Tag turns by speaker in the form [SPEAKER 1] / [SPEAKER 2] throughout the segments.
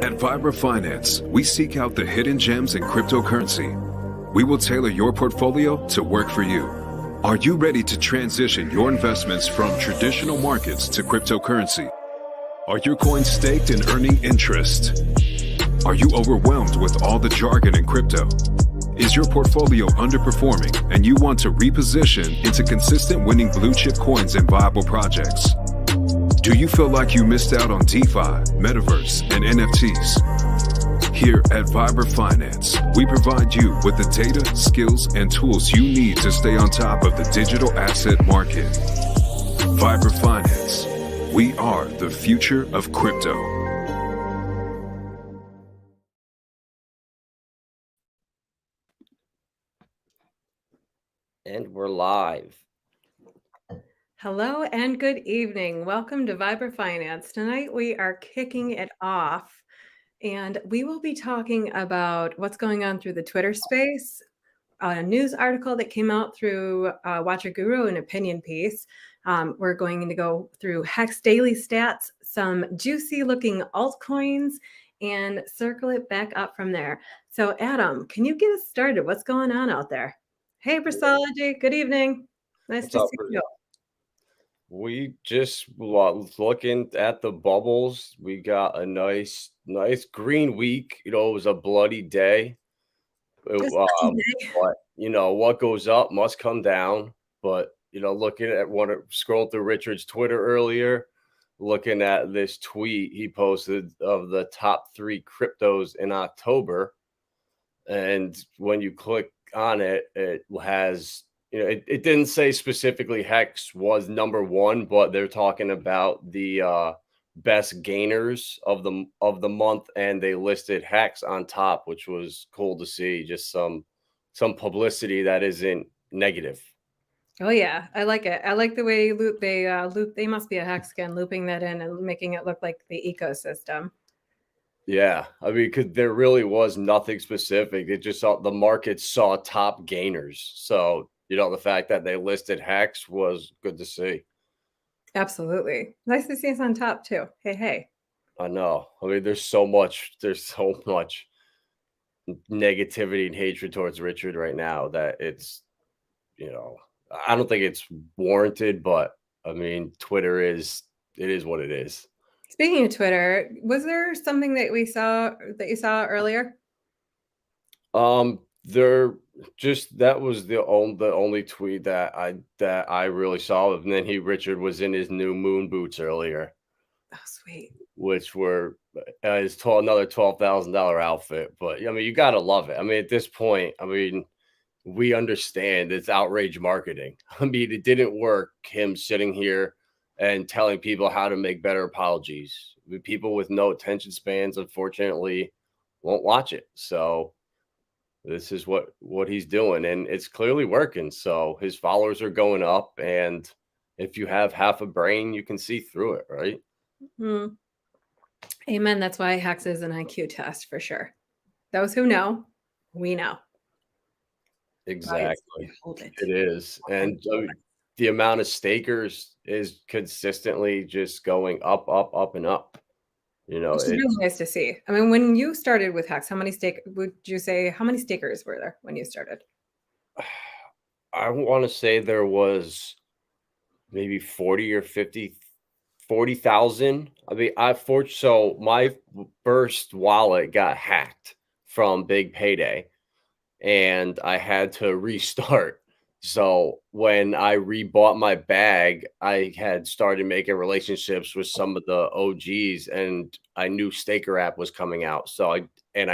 [SPEAKER 1] At Vibra Finance, we seek out the hidden gems in cryptocurrency. We will tailor your portfolio to work for you. Are you ready to transition your investments from traditional markets to cryptocurrency? Are your coins staked and earning interest? Are you overwhelmed with all the jargon in crypto? Is your portfolio underperforming and you want to reposition into consistent winning blue chip coins and viable projects? Do you feel like you missed out on DeFi, Metaverse, and NFTs? Here at Vibra Finance, we provide you with the data, skills, and tools you need to stay on top of the digital asset market. Vibra Finance. We are the future of crypto.
[SPEAKER 2] And we're live.
[SPEAKER 3] Hello and good evening. Welcome to Vibra Finance. Tonight we are kicking it off and we will be talking about what's going on through the Twitter space, a news article that came out through watcher.guru, an opinion piece. We're going to go through Hex daily stats, some juicy looking altcoins, and circle it back up from there. So Adam, can you get us started? What's going on out there? Hey, Brasology, good evening. Nice to see you.
[SPEAKER 2] We just looking at the bubbles. We got a nice green week. It was a bloody day. But what goes up must come down. But looking at scrolled through Richard's Twitter earlier, looking at this tweet he posted of the top 3 cryptos in October, and when you click on it, it has. It didn't say specifically Hex was number 1, but they're talking about the best gainers of the month, and they listed Hex on top, which was cool to see. Just some publicity that isn't negative.
[SPEAKER 3] Oh yeah, I like it. I like the way they must be a Hex skin, looping that in and making it look like the ecosystem.
[SPEAKER 2] Yeah, I mean, because there really was nothing specific. It just the market saw top gainers. So the fact that they listed Hex was good to see.
[SPEAKER 3] Absolutely. Nice to see us on top too. Hey.
[SPEAKER 2] I know. I mean, there's so much negativity and hatred towards Richard right now that it's, I don't think it's warranted, but I mean, Twitter it is what it is.
[SPEAKER 3] Speaking of Twitter, was there something that you saw earlier?
[SPEAKER 2] That was the only tweet that I really saw, and then Richard was in his new moon boots earlier.
[SPEAKER 3] Oh, sweet.
[SPEAKER 2] Which were another $12,000 outfit, but I mean, you gotta love it. I mean, at this point, we understand it's outrage marketing. I mean, it didn't work him sitting here and telling people how to make better apologies. People with no attention spans, unfortunately, won't watch it. So this is what he's doing, and it's clearly working. So his followers are going up, and if you have half a brain, you can see through it, right?
[SPEAKER 3] Mm-hmm. Amen. That's why Hex is an IQ test for sure. Those who know, we know.
[SPEAKER 2] Exactly. It is. And the amount of stakers is consistently just going up, and up.
[SPEAKER 3] It's really nice to see. I mean, when you started with Hex, how many stakers were there when you started?
[SPEAKER 2] I want to say there was maybe 40 or 50, 40,000. I mean, so my first wallet got hacked from Big Payday, and I had to restart. So when I rebought my bag, I had started making relationships with some of the OGs, and I knew Staker app was coming out. So I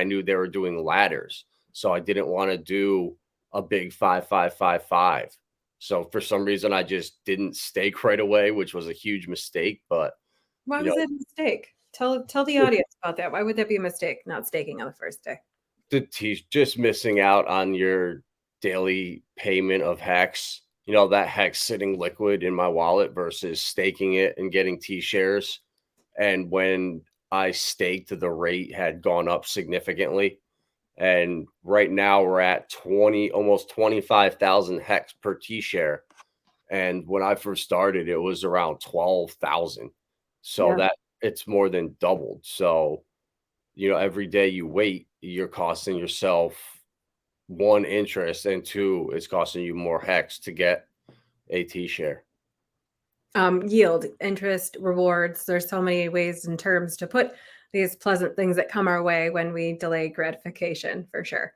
[SPEAKER 2] knew they were doing ladders. So I didn't want to do a big 5-5-5-5. So for some reason, I just didn't stake right away, which was a huge mistake. But
[SPEAKER 3] why was that a mistake? Tell the audience about that. Why would that be a mistake, not staking on the first day?
[SPEAKER 2] Just missing out on your daily payment of Hex. That Hex sitting liquid in my wallet versus staking it and getting T shares. And when I staked, the rate had gone up significantly. And right now we're at almost 25,000 Hex per T share. And when I first started, it was around 12,000. So that it's more than doubled. So, every day you wait, you're costing yourself one, interest, and two, it's costing you more hex to get a T-share.
[SPEAKER 3] Yield, interest, rewards. There's so many ways and terms to put these pleasant things that come our way when we delay gratification, for sure.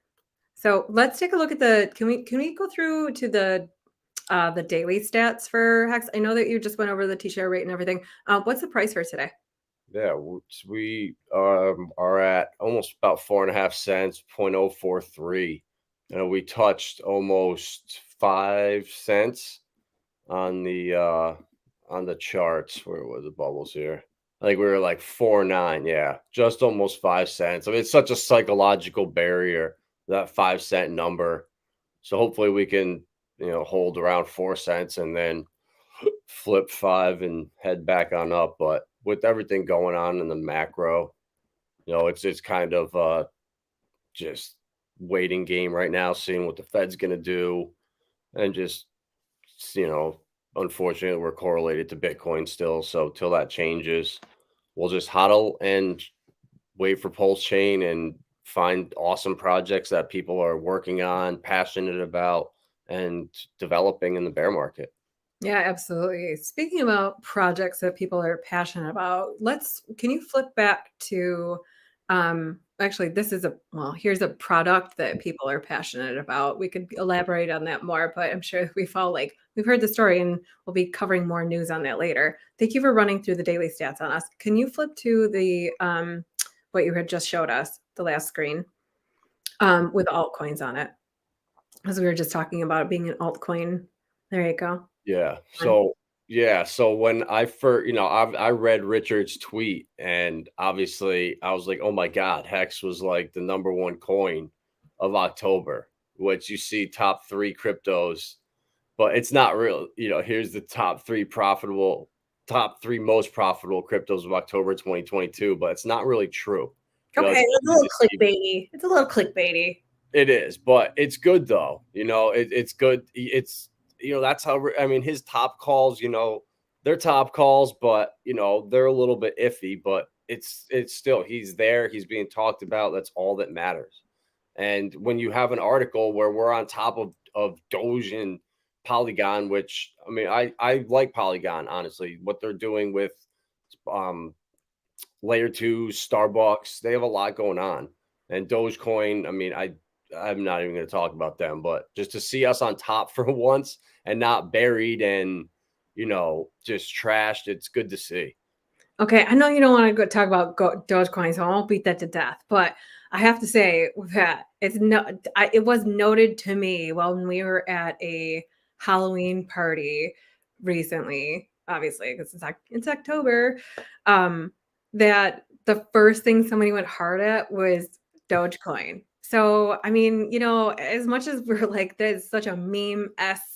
[SPEAKER 3] So let's take a look at can we go through to the daily stats for Hex? I know that you just went over the T-share rate and everything. What's the price for today?
[SPEAKER 2] Yeah, we are at almost about 4.5 cents, 0.043. We touched almost 5 cents on the charts. Where were the bubbles here? I think we were like 4.9. Yeah, just almost 5 cents. I mean, it's such a psychological barrier, that 5 cent number. So hopefully we can, hold around 4 cents and then flip 5 and head back on up. But with everything going on in the macro, it's kind of just waiting game right now, seeing what the Fed's going to do, and just unfortunately we're correlated to Bitcoin still. So till that changes, we'll just huddle and wait for Pulse Chain and find awesome projects that people are working on, passionate about, and developing in the bear market.
[SPEAKER 3] Yeah, absolutely. Speaking about projects that people are passionate about, can you flip back to, actually, here's a product that people are passionate about. We could elaborate on that more, but I'm sure we've heard the story and we'll be covering more news on that later. Thank you for running through the daily stats on us. Can you flip to what you had just showed us, the last screen, with altcoins on it? As we were just talking about it being an altcoin. There you go.
[SPEAKER 2] Yeah. So when I first, I read Richard's tweet, and obviously I was like, oh my God, Hex was like the #1 coin of October, which you see top 3 cryptos, but it's not real. Here's the top 3 most profitable cryptos of October 2022, but it's not really true.
[SPEAKER 3] Okay, it's a little clickbaity. It's a little clickbaity.
[SPEAKER 2] It is, but it's good though. It's good. That's how, I mean, his top calls, they're top calls, but they're a little bit iffy, but it's still, he's there, he's being talked about. That's all that matters. And when you have an article where we're on top of Doge and Polygon, which, I mean, I like Polygon, honestly, what they're doing with layer 2, Starbucks, they have a lot going on. And Dogecoin, I mean, I'm not even going to talk about them, but just to see us on top for once and not buried and, just trashed, it's good to see.
[SPEAKER 3] Okay, I know you don't want to go talk about Dogecoin, so I won't beat that to death. But I have to say that it was noted to me when we were at a Halloween party recently, obviously because it's October, that the first thing somebody went hard at was Dogecoin. So I mean, as much as we're like, there's such a meme-esque,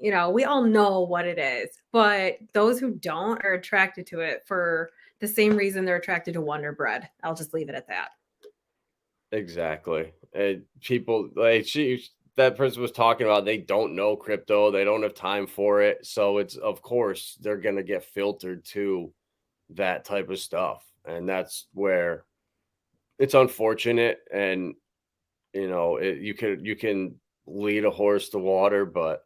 [SPEAKER 3] we all know what it is, but those who don't are attracted to it for the same reason they're attracted to Wonder Bread. I'll just leave it at that.
[SPEAKER 2] Exactly. And people like that person was talking about, they don't know crypto, they don't have time for it. So it's, of course, they're going to get filtered to that type of stuff. And that's where it's unfortunate. And, you can lead a horse to water, but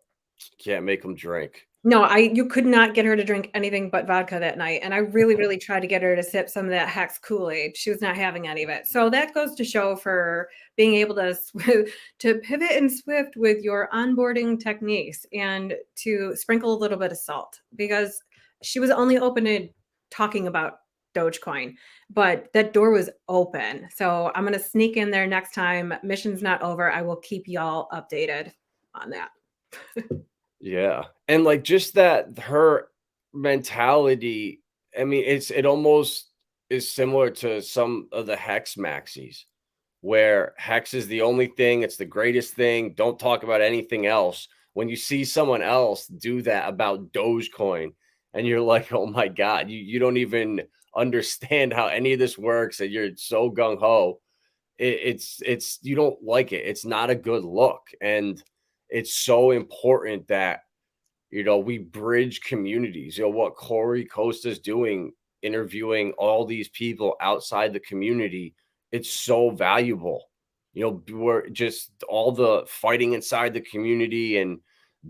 [SPEAKER 2] can't make them drink.
[SPEAKER 3] No, you could not get her to drink anything but vodka that night, and I really, really tried to get her to sip some of that Hex Kool-Aid. She was not having any of it. So that goes to show for being able to pivot and swift with your onboarding techniques and to sprinkle a little bit of salt, because she was only open to talking about Dogecoin, but that door was open. So I'm going to sneak in there next time. Mission's not over. I will keep y'all updated on that.
[SPEAKER 2] Yeah. And like, just that, her mentality, I mean, it almost is similar to some of the Hex maxis, where Hex is the only thing, it's the greatest thing, don't talk about anything else. When you see someone else do that about Dogecoin, and you're like, oh my God, you don't even understand how any of this works, and you're so gung-ho, it's you don't like it. It's not a good look. And it's so important that, we bridge communities. What Corey Costa's doing, interviewing all these people outside the community, it's so valuable. We're just all the fighting inside the community and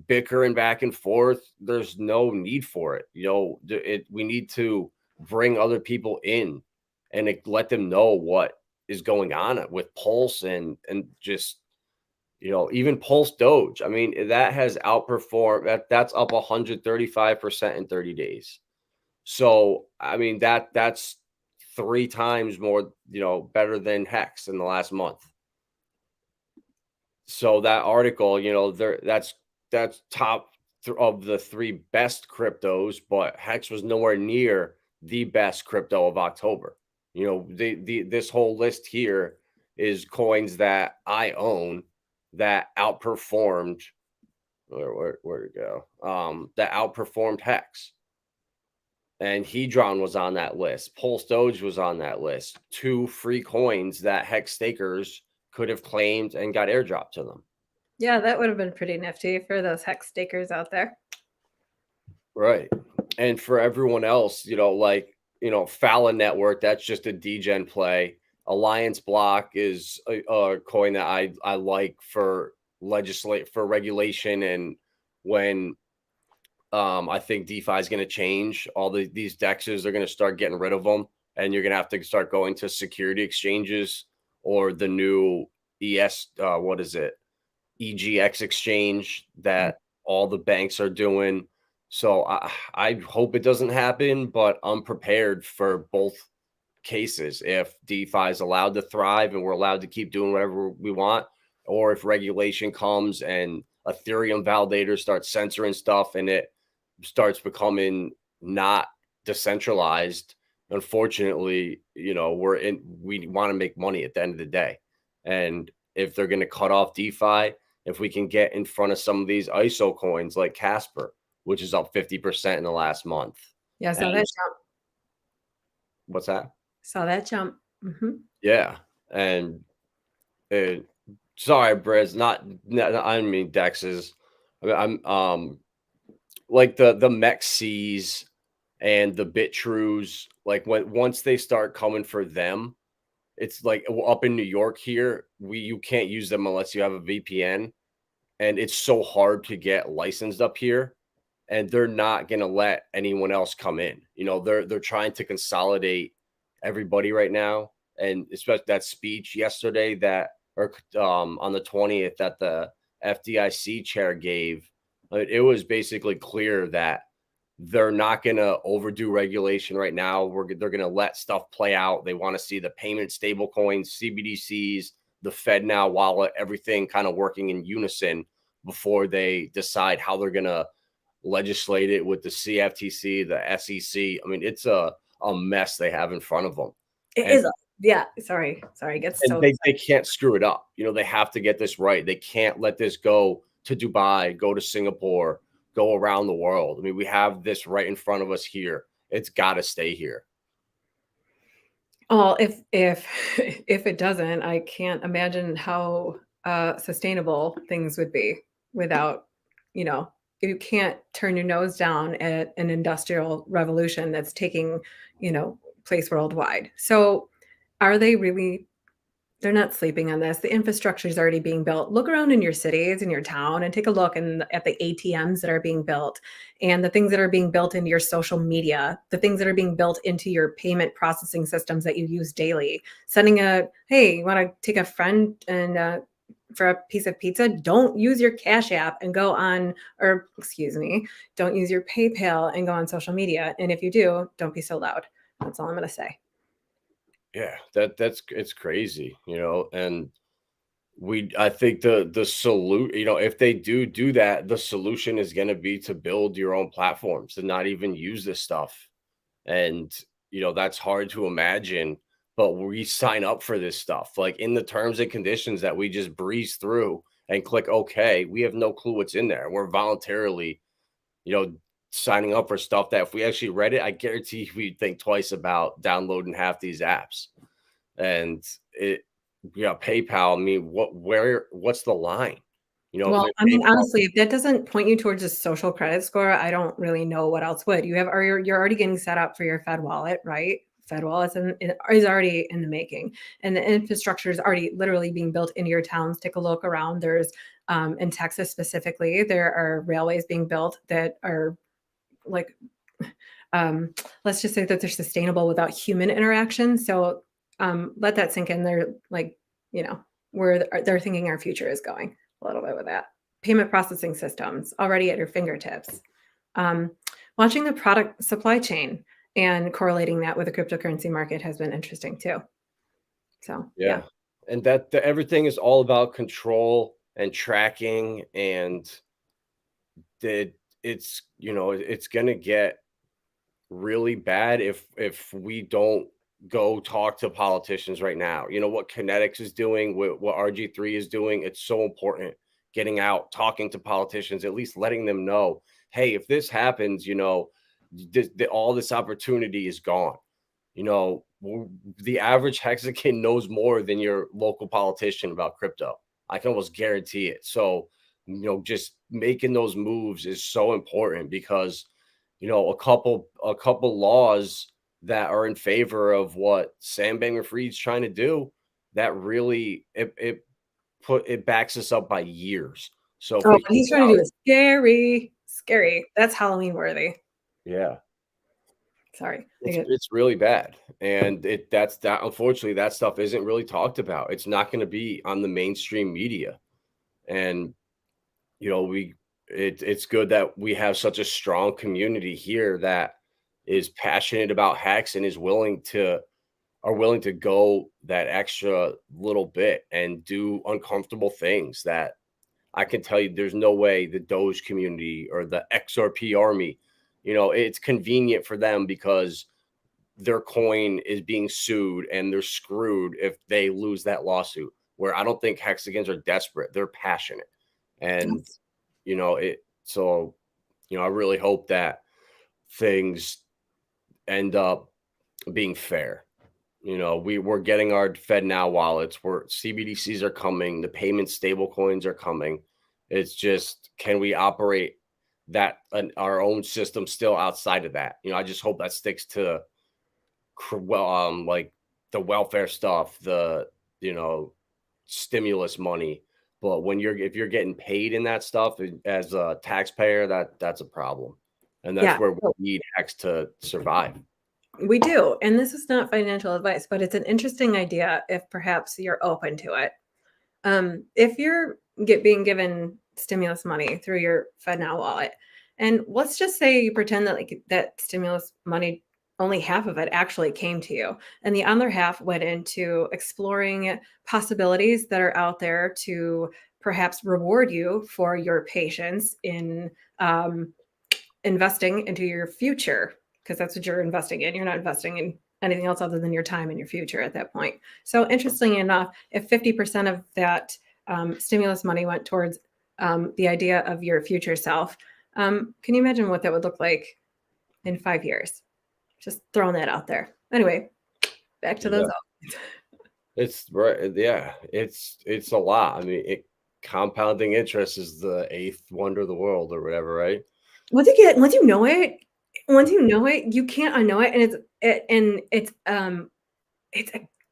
[SPEAKER 2] bickering back and forth. There's no need for it. We need to bring other people in and let them know what is going on with Pulse and just even Pulse Doge. I mean, that has outperformed that's up 135% in 30 days. So, I mean, that's 3 times more, better than Hex in the last month. So that article, that's top of the 3 best cryptos, but Hex was nowhere near the best crypto of October. This whole list here is coins that I own that outperformed where'd it go? That outperformed Hex. And Hedron was on that list. Pulse Doge was on that list. 2 free coins that Hex stakers could have claimed and got airdropped to them.
[SPEAKER 3] Yeah, that would have been pretty nifty for those Hex stakers out there.
[SPEAKER 2] Right. And for everyone else, Fallon Network, that's just a degen play. Alliance Block is a coin that I like for regulation, and when I think DeFi is going to change. All these DEXs are going to start getting rid of them, and you're going to have to start going to security exchanges or the new EGX exchange that all the banks are doing. So I hope it doesn't happen, but I'm prepared for both cases. If DeFi is allowed to thrive and we're allowed to keep doing whatever we want, or if regulation comes and Ethereum validators start censoring stuff and it starts becoming not decentralized, unfortunately, we want to make money at the end of the day. And if they're going to cut off DeFi, if we can get in front of some of these ISO coins like Casper, which is up 50% in the last month.
[SPEAKER 3] Yeah, saw that jump.
[SPEAKER 2] What's that?
[SPEAKER 3] Saw that jump. Mm-hmm.
[SPEAKER 2] Yeah. And sorry, Briz, I mean DEXs. I'm like the MEXCs and the BitTrues, like once they start coming for them, it's like up in New York here, you can't use them unless you have a VPN, and it's so hard to get licensed up here, and they're not going to let anyone else come in. They're trying to consolidate everybody right now, and especially that speech yesterday on the 20th that the FDIC chair gave. It was basically clear that they're not going to overdo regulation right now. They're going to let stuff play out. They want to see the payment stable coins, CBDCs, the FedNow wallet, everything kind of working in unison before they decide how they're going to legislate it with the CFTC, the SEC. I mean, it's a mess they have in front of them.
[SPEAKER 3] It is. Yeah. Sorry.
[SPEAKER 2] They can't screw it up. They have to get this right. They can't let this go to Dubai, go to Singapore, go around the world. I mean, we have this right in front of us here. It's got to stay here.
[SPEAKER 3] Well, if it doesn't, I can't imagine how sustainable things would be without, you can't turn your nose down at an industrial revolution that's taking, place worldwide. So are they really? They're not sleeping on this. The infrastructure is already being built. Look around in your cities, in your town, and take a look at the ATMs that are being built and the things that are being built into your social media, the things that are being built into your payment processing systems that you use daily. Hey, you want to take a friend and for a piece of pizza? Don't use your Cash App and don't use your PayPal and go on social media. And if you do, don't be so loud. That's all I'm going to say.
[SPEAKER 2] Yeah, it's crazy, and I think the solution, if they do that, the solution is going to be to build your own platforms, to not even use this stuff. And, that's hard to imagine, but we sign up for this stuff, like in the terms and conditions that we just breeze through and click OK. We have no clue what's in there. We're voluntarily, signing up for stuff that if we actually read it, I guarantee we'd think twice about downloading half these apps. And PayPal, I mean, what's the line?
[SPEAKER 3] Well, I mean, honestly, if that doesn't point you towards a social credit score, I don't really know what else would. You're already getting set up for your Fed wallet, right? federal, is already in the making, and the infrastructure is already literally being built into your towns. Take a look around. There's in Texas specifically, there are railways being built that are like, let's just say that they're sustainable without human interaction. So let that sink in. They're like, where they're thinking our future is going a little bit with that. Payment processing systems already at your fingertips. Watching the product supply chain and correlating that with the cryptocurrency market has been interesting too. So yeah.
[SPEAKER 2] And that everything is all about control and tracking, and it's going to get really bad if we don't go talk to politicians right now. What Kinetics is doing, what RG3 is doing, it's so important. Getting out, talking to politicians, at least letting them know, hey, if this happens, all this opportunity is gone. The average Mexican knows more than your local politician about crypto. I can almost guarantee it. So, just making those moves is so important, because, a couple laws that are in favor of what Sam Bankman-Fried's trying to do, that really it backs us up by years. So
[SPEAKER 3] what he's trying to do is scary. That's Halloween worthy.
[SPEAKER 2] Yeah.
[SPEAKER 3] Sorry.
[SPEAKER 2] It's really bad. And unfortunately, that stuff isn't really talked about. It's not going to be on the mainstream media. And, it's good that we have such a strong community here that is passionate about hacks and are willing to go that extra little bit and do uncomfortable things that I can tell you there's no way the Doge community or the XRP army, it's convenient for them because their coin is being sued and they're screwed if they lose that lawsuit. Where I don't think hexagons are desperate. They're passionate. And, I really hope that things end up being fair. We're getting our Fed Now wallets, where CBDCs are coming, the payment stable coins are coming. It's just, can we operate that our own system still outside of that? I just hope that sticks to like the welfare stuff, the stimulus money. But if you're getting paid in that stuff as a taxpayer, that's a problem, and that's where we need hacks to survive.
[SPEAKER 3] We do. And this is not financial advice, but it's an interesting idea if perhaps you're open to it. If you're being given stimulus money through your FedNow wallet, and let's just say you pretend that that stimulus money, only half of it actually came to you, and the other half went into exploring possibilities that are out there to perhaps reward you for your patience in investing into your future, because that's what you're investing in. You're not investing in anything else other than your time and your future at that point. So interestingly enough, if 50% of that stimulus money went towards the idea of your future self, can you imagine what that would look like in 5 years? Just throwing that out there. Anyway, back to those.
[SPEAKER 2] It's right. Yeah, it's a lot. I mean, compounding interest is the 8th wonder of the world or whatever, right?
[SPEAKER 3] Once you know it, you can't unknow it, and it's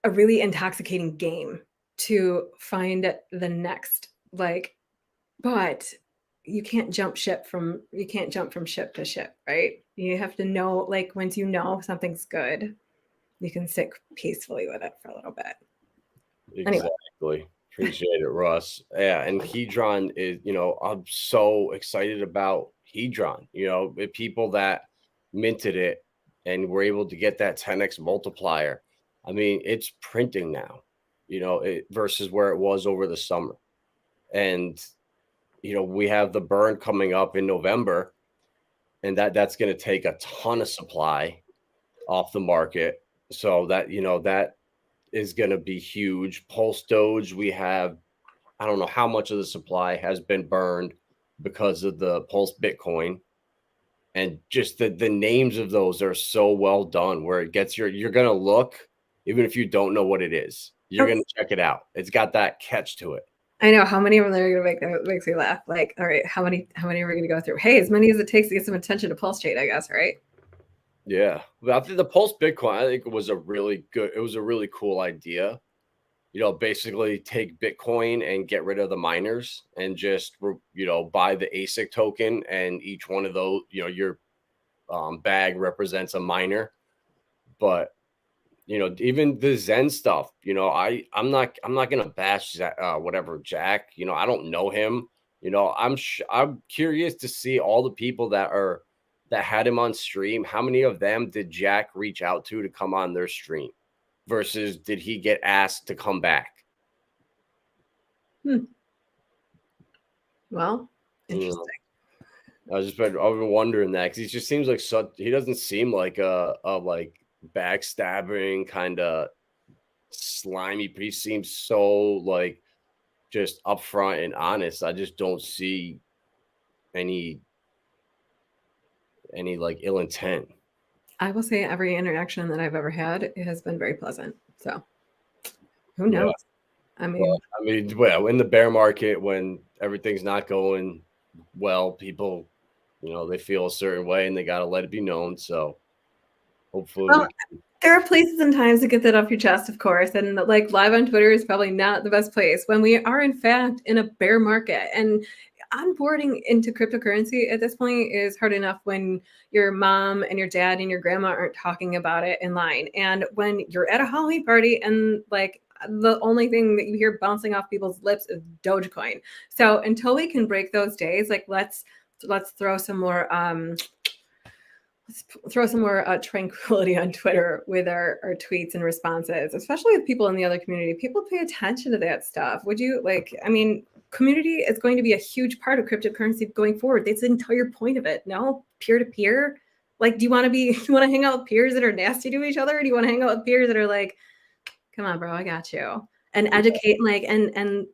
[SPEAKER 3] a really intoxicating game to find the next, but you can't jump from ship to ship, right? You have to know, once you know something's good, you can sit peacefully with it for a little bit.
[SPEAKER 2] Exactly. Anyway. Appreciate it, Russ. Yeah, and Hedron is, I'm so excited about Hedron. The people that minted it and were able to get that 10x multiplier. I mean, it's printing now, versus where it was over the summer. And we have the burn coming up in November, and that's going to take a ton of supply off the market. So that is going to be huge. Pulse Doge, we have, I don't know how much of the supply has been burned because of the Pulse Bitcoin. And just the names of those are so well done, where it gets you're going to look, even if you don't know what it is, you're going to check it out. It's got that catch to it.
[SPEAKER 3] I know how many of them are going to make that makes me laugh. All right, how many are we going to go through? Hey, as many as it takes to get some attention to Pulse Trade, I guess, right?
[SPEAKER 2] Yeah. But I think the Pulse Bitcoin, I think it was a really cool idea. Basically take Bitcoin and get rid of the miners and just, buy the ASIC token. And each one of those, your bag represents a miner. But, even the Zen stuff, I'm not going to bash whatever Jack, I don't know him. I'm curious to see all the people that had him on stream. How many of them did Jack reach out to come on their stream versus did he get asked to come back?
[SPEAKER 3] Well, interesting.
[SPEAKER 2] I've been wondering that because he just seems like he doesn't seem like a like backstabbing kind of slimy, but he seems so like just upfront and honest. I just don't see any like ill intent.
[SPEAKER 3] I will say every interaction that I've ever had has been very pleasant. So who knows?
[SPEAKER 2] Yeah.
[SPEAKER 3] I mean,
[SPEAKER 2] in the bear market when everything's not going well, people, they feel a certain way and they got to let it be known. So hopefully
[SPEAKER 3] there are places and times to get that off your chest, of course. And like live on Twitter is probably not the best place when we are in fact in a bear market. And onboarding into cryptocurrency at this point is hard enough when your mom and your dad and your grandma aren't talking about it in line. And when you're at a Halloween party and like the only thing that you hear bouncing off people's lips is Dogecoin. So until we can break those days, like let's throw some more tranquility on Twitter with our tweets and responses, especially with people in the other community. People pay attention to that stuff. Would you community is going to be a huge part of cryptocurrency going forward. That's the entire point of it. No, peer-to-peer. Like, do you want to hang out with peers that are nasty to each other? Or do you want to hang out with peers that are like, come on, bro, I got you. And educate, and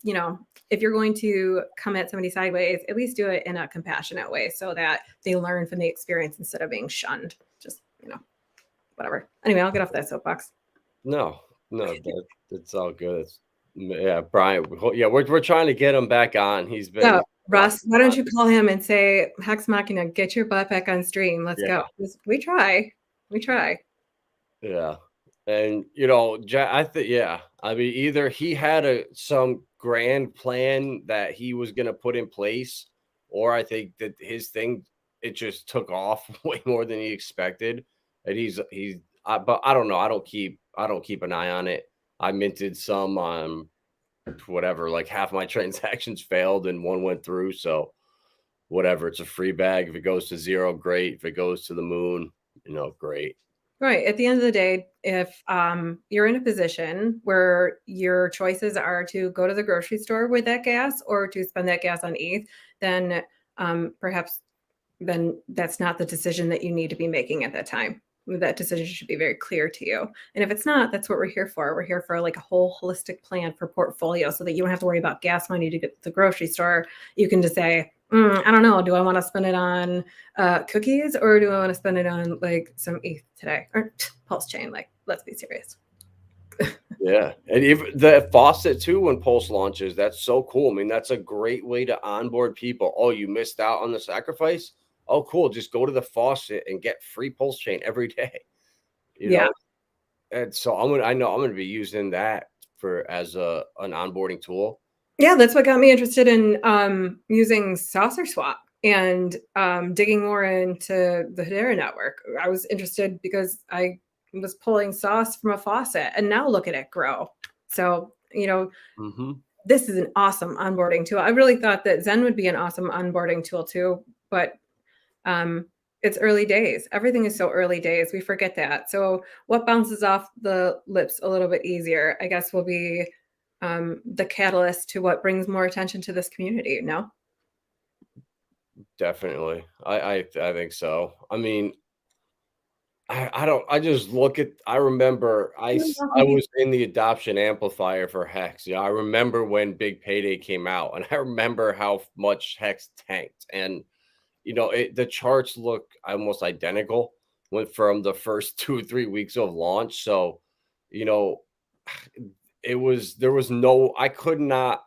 [SPEAKER 3] if you're going to come at somebody sideways, at least do it in a compassionate way so that they learn from the experience instead of being shunned. Just, whatever. Anyway, I'll get off that soapbox.
[SPEAKER 2] No, it's all good. Brian. Yeah, we're trying to get him back on. He's been
[SPEAKER 3] Russ, why don't you call him and say, Hex Machina, get your butt back on stream. Let's go. We try.
[SPEAKER 2] Yeah. And I think, I mean, either he had some grand plan that he was going to put in place, or I think that his thing, it just took off way more than he expected. And but I don't know. I don't keep an eye on it. I minted some whatever, like half my transactions failed and one went through. So whatever, it's a free bag. If it goes to zero, great. If it goes to the moon, great.
[SPEAKER 3] Right. At the end of the day, if you're in a position where your choices are to go to the grocery store with that gas or to spend that gas on ETH, then perhaps that's not the decision that you need to be making at that time. That decision should be very clear to you. And if it's not, that's what we're here for. We're here for like a whole holistic plan for portfolio so that you don't have to worry about gas money to get to the grocery store. You can just say, I don't know. Do I want to spend it on cookies or do I want to spend it on like some ETH today or Pulse Chain? Like, let's be serious.
[SPEAKER 2] Yeah. And if the faucet too, when Pulse launches, that's so cool. I mean, that's a great way to onboard people. Oh, you missed out on the sacrifice? Oh, cool. Just go to the faucet and get free Pulse Chain every day. You know? And so I know I'm going to be using that as an onboarding tool.
[SPEAKER 3] Yeah, that's what got me interested in using Saucer Swap and digging more into the Hedera network. I was interested because I was pulling sauce from a faucet, and now look at it grow. So, this is an awesome onboarding tool. I really thought that Zen would be an awesome onboarding tool too, but it's early days. Everything is so early days. We forget that. So what bounces off the lips a little bit easier, I guess, will be the catalyst to what brings more attention to this community. No?
[SPEAKER 2] Definitely. I think so. I mean, I remember I was in the adoption amplifier for Hex. Yeah, I remember when Big Payday came out, and I remember how much Hex tanked. And the charts look almost identical from the first 2 or 3 weeks of launch. So, I could not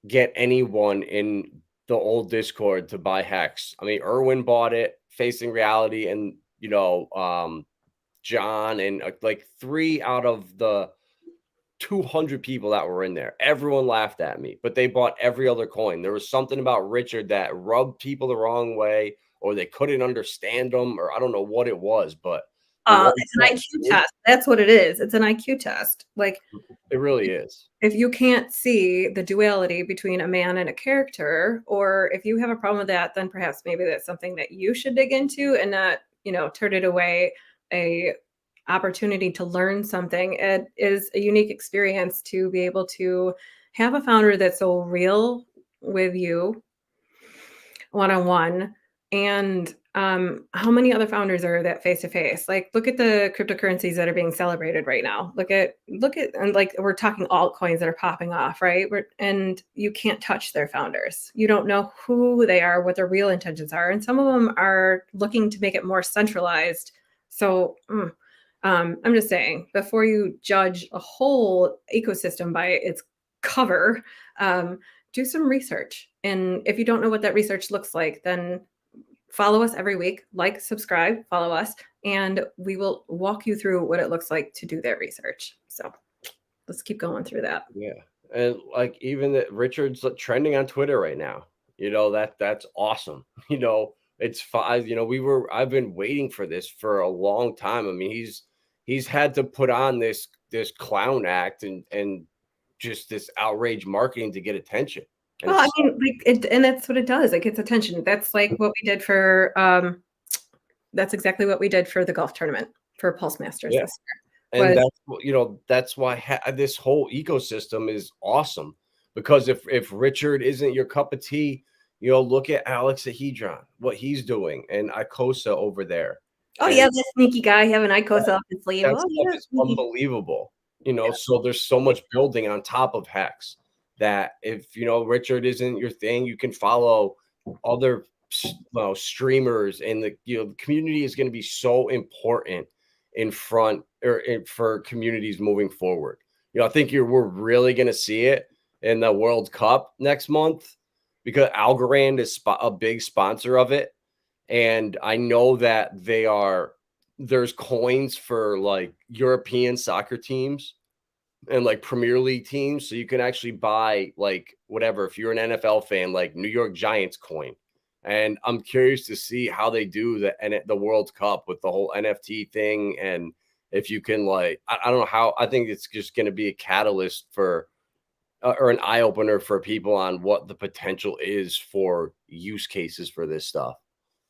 [SPEAKER 2] get anyone in the old Discord to buy Hex. I mean, Erwin bought it, Facing Reality, and John and like 3 out of the 200 people that were in there, everyone laughed at me, but they bought every other coin. There was something about Richard that rubbed people the wrong way, or they couldn't understand them, or I don't know what it was, but
[SPEAKER 3] it's an IQ test. That's what it is. It's an IQ test. Like,
[SPEAKER 2] it really is.
[SPEAKER 3] If you can't see the duality between a man and a character, or if you have a problem with that, then perhaps maybe that's something that you should dig into and not, turn it away a opportunity to learn something. It is a unique experience to be able to have a founder that's so real with you one-on-one. And how many other founders are that face to face? Like, look at the cryptocurrencies that are being celebrated right now. Look at, and like we're talking altcoins that are popping off, right? And you can't touch their founders. You don't know who they are, what their real intentions are, and some of them are looking to make it more centralized. So I'm just saying, before you judge a whole ecosystem by its cover, do some research. And if you don't know what that research looks like, then follow us every week, like, subscribe, follow us, and we will walk you through what it looks like to do that research. So let's keep going through that.
[SPEAKER 2] Yeah. And like even that Richard's trending on Twitter right now, that's awesome. It's fine. I've been waiting for this for a long time. I mean, he's had to put on this clown act and just this outrage marketing to get attention. And
[SPEAKER 3] well, I mean, and that's what it does. It gets attention. That's like what we did for, that's exactly what we did for the golf tournament for Pulse Masters this year.
[SPEAKER 2] And that's why this whole ecosystem is awesome, because if Richard isn't your cup of tea, look at Alex Ahedron, what he's doing, and Icosa over there.
[SPEAKER 3] Oh, yeah, that sneaky guy having Icosa up his sleeve.
[SPEAKER 2] That stuff is unbelievable. So there's so much building on top of Hex that if Richard isn't your thing, you can follow other streamers, and the community is going to be so important for communities moving forward. I think we're really going to see it in the World Cup next month, because Algorand is a big sponsor of it, and I know that there's coins for like European soccer teams and like Premier League teams. So you can actually buy like whatever, if you're an NFL fan, like New York Giants coin. And I'm curious to see how they do the World Cup with the whole NFT thing. And if you can I don't know how, I think it's just going to be a catalyst for, or an eye opener for people on what the potential is for use cases for this stuff.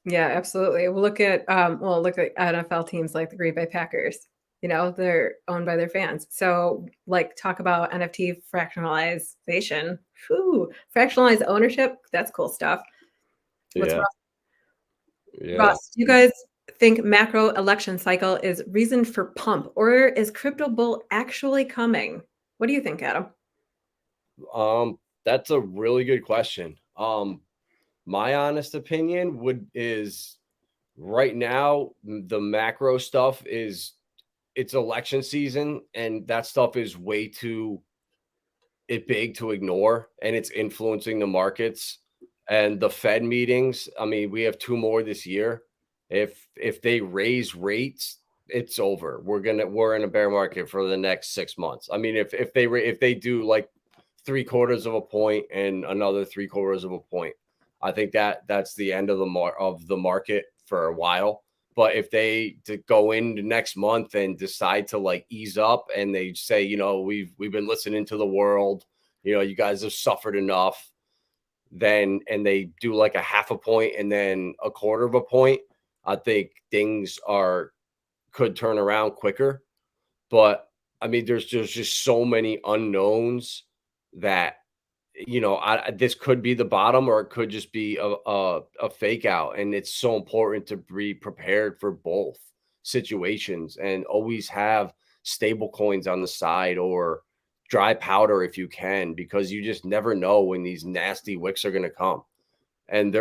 [SPEAKER 3] Yeah, absolutely. We'll look at NFL teams like the Green Bay Packers. They're owned by their fans. So talk about NFT fractionalization. Fractionalized ownership. That's cool stuff. Ross, do you guys think macro election cycle is reason for pump, or is crypto bull actually coming? What do you think, Adam?
[SPEAKER 2] That's a really good question. My honest opinion is right now, the macro stuff it's election season, and that stuff is way too big to ignore, and it's influencing the markets and the Fed meetings. I mean, we have 2 more this year. If they raise rates, it's over. We're in a bear market for the next 6 months. I mean, if they do like 3/4 of a point and another 3/4 of a point, I think that's the end of the market for a while. But if they go into next month and decide to ease up, and they say, we've been listening to the world, you guys have suffered enough, and they do like a 1/2 point and then 1/4 of a point, I think things could turn around quicker. But I mean, there's just so many unknowns that this could be the bottom, or it could just be a fake out. And it's so important to be prepared for both situations and always have stable coins on the side or dry powder if you can, because you just never know when these nasty wicks are going to come. And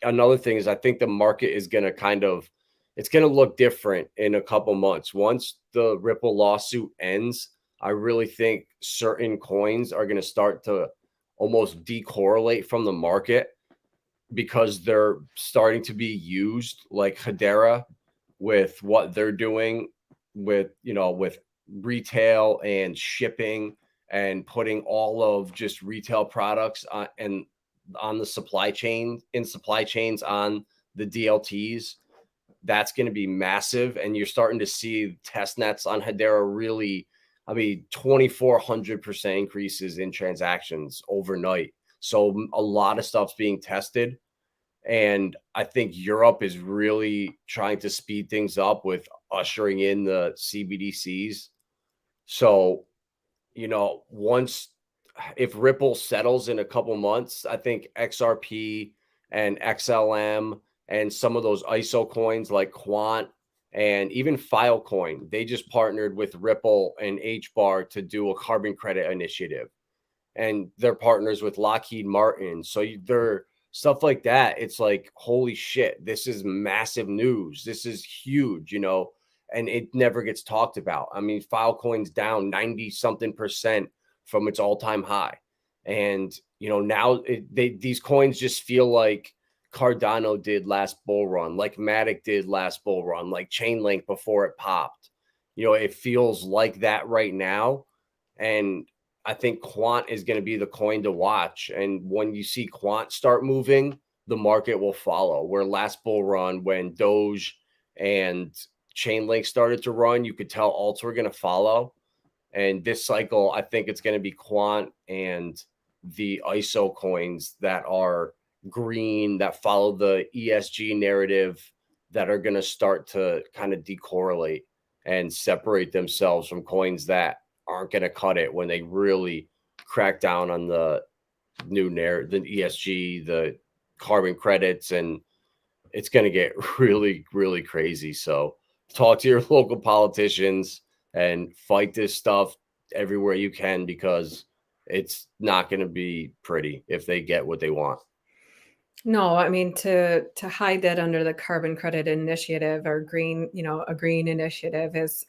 [SPEAKER 2] another thing is, I think the market is going to it's going to look different in a couple months. Once the Ripple lawsuit ends, I really think certain coins are going to start to almost decorrelate from the market, because they're starting to be used, like Hedera with what they're doing with, with retail and shipping and putting all of just retail products on, and on the supply chain, in supply chains on the DLTs. That's going to be massive. And you're starting to see test nets on Hedera really, 2,400% increases in transactions overnight. So a lot of stuff's being tested. And I think Europe is really trying to speed things up with ushering in the CBDCs. So, if Ripple settles in a couple months, I think XRP and XLM and some of those ISO coins like Quant and even Filecoin, they just partnered with Ripple and HBAR to do a carbon credit initiative. And they're partners with Lockheed Martin. So they're stuff like that. It's like, holy shit, this is massive news. This is huge, and it never gets talked about. Filecoin's down 90 something percent from its all-time high. And, now these coins just feel like Cardano did last bull run, like Matic did last bull run, like Chainlink before it popped. It feels like that right now. And I think Quant is going to be the coin to watch. And when you see Quant start moving, the market will follow. Where last bull run, when Doge and Chainlink started to run, you could tell alts were going to follow. And this cycle, I think it's going to be Quant and the ISO coins that are green, that follow the ESG narrative, that are going to start to kind of decorrelate and separate themselves from coins that aren't going to cut it when they really crack down on the new narrative, the ESG, the carbon credits, and it's going to get really, really crazy. So talk to your local politicians and fight this stuff everywhere you can, because it's not going to be pretty if they get what they want.
[SPEAKER 3] No, to hide that under the carbon credit initiative or green, a green initiative is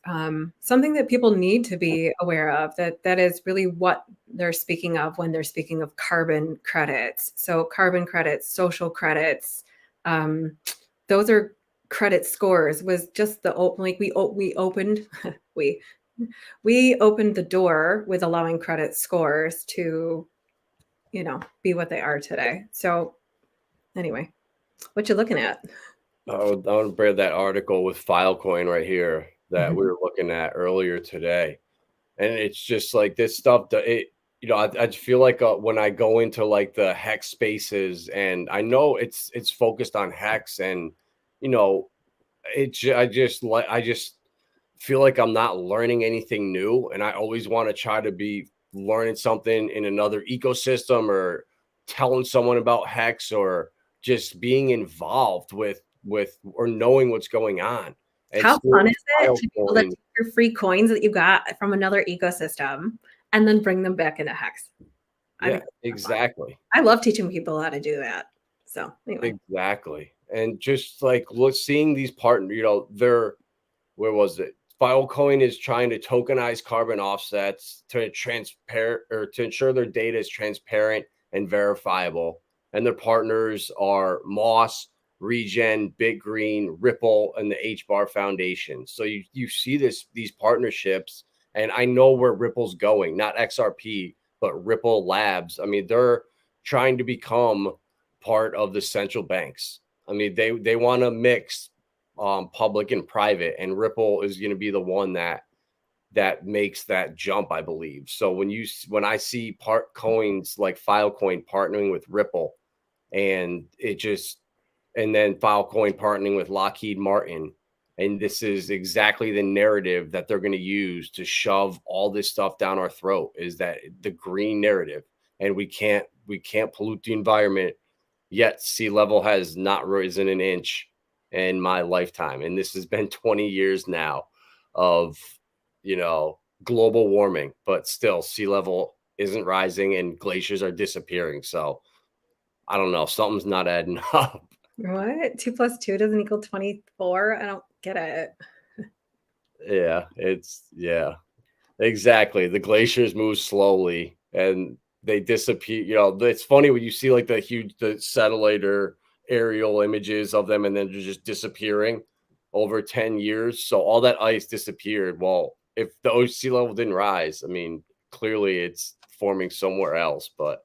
[SPEAKER 3] something that people need to be aware of. That is really what they're speaking of when they're speaking of carbon credits. So carbon credits, social credits, those are credit scores. Was just the we opened we opened the door with allowing credit scores to, be what they are today. So. Anyway, what you looking at?
[SPEAKER 2] I want to bring that article with Filecoin right here that we were looking at earlier today. And it's just like this stuff that I feel like when I go into like the hex spaces, and I know it's focused on hex, and I just feel like I'm not learning anything new. And I always want to try to be learning something in another ecosystem, or telling someone about hex, or just being involved with or knowing what's going on.
[SPEAKER 3] How fun is it to be able to take your free coins that you got from another ecosystem and then bring them back into hex?
[SPEAKER 2] Yeah, exactly.
[SPEAKER 3] I love teaching people how to do that. So anyway.
[SPEAKER 2] Exactly. And just like seeing these partners, where was it? Filecoin is trying to tokenize carbon offsets to ensure their data is transparent and verifiable. And their partners are Moss, Regen, Big Green, Ripple, and the HBAR Foundation. So you see these partnerships, and I know where Ripple's going, not XRP, but Ripple Labs. They're trying to become part of the central banks. They want to mix public and private, and Ripple is going to be the one that makes that jump, I believe. So when I see coins like Filecoin partnering with Ripple, and then Filecoin partnering with Lockheed Martin, and this is exactly the narrative that they're going to use to shove all this stuff down our throat, is that the green narrative, and we can't pollute the environment, yet sea level has not risen an inch in my lifetime. And this has been 20 years now of global warming, but still sea level isn't rising and glaciers are disappearing. So I don't know, something's not adding up.
[SPEAKER 3] What? 2 + 2 doesn't equal 24? I don't get it.
[SPEAKER 2] Yeah, exactly. The glaciers move slowly and they disappear. It's funny when you see like the satellite or aerial images of them, and then they're just disappearing. over 10 years. So all that ice disappeared. Well, if the sea level didn't rise, I mean, clearly it's forming somewhere else, but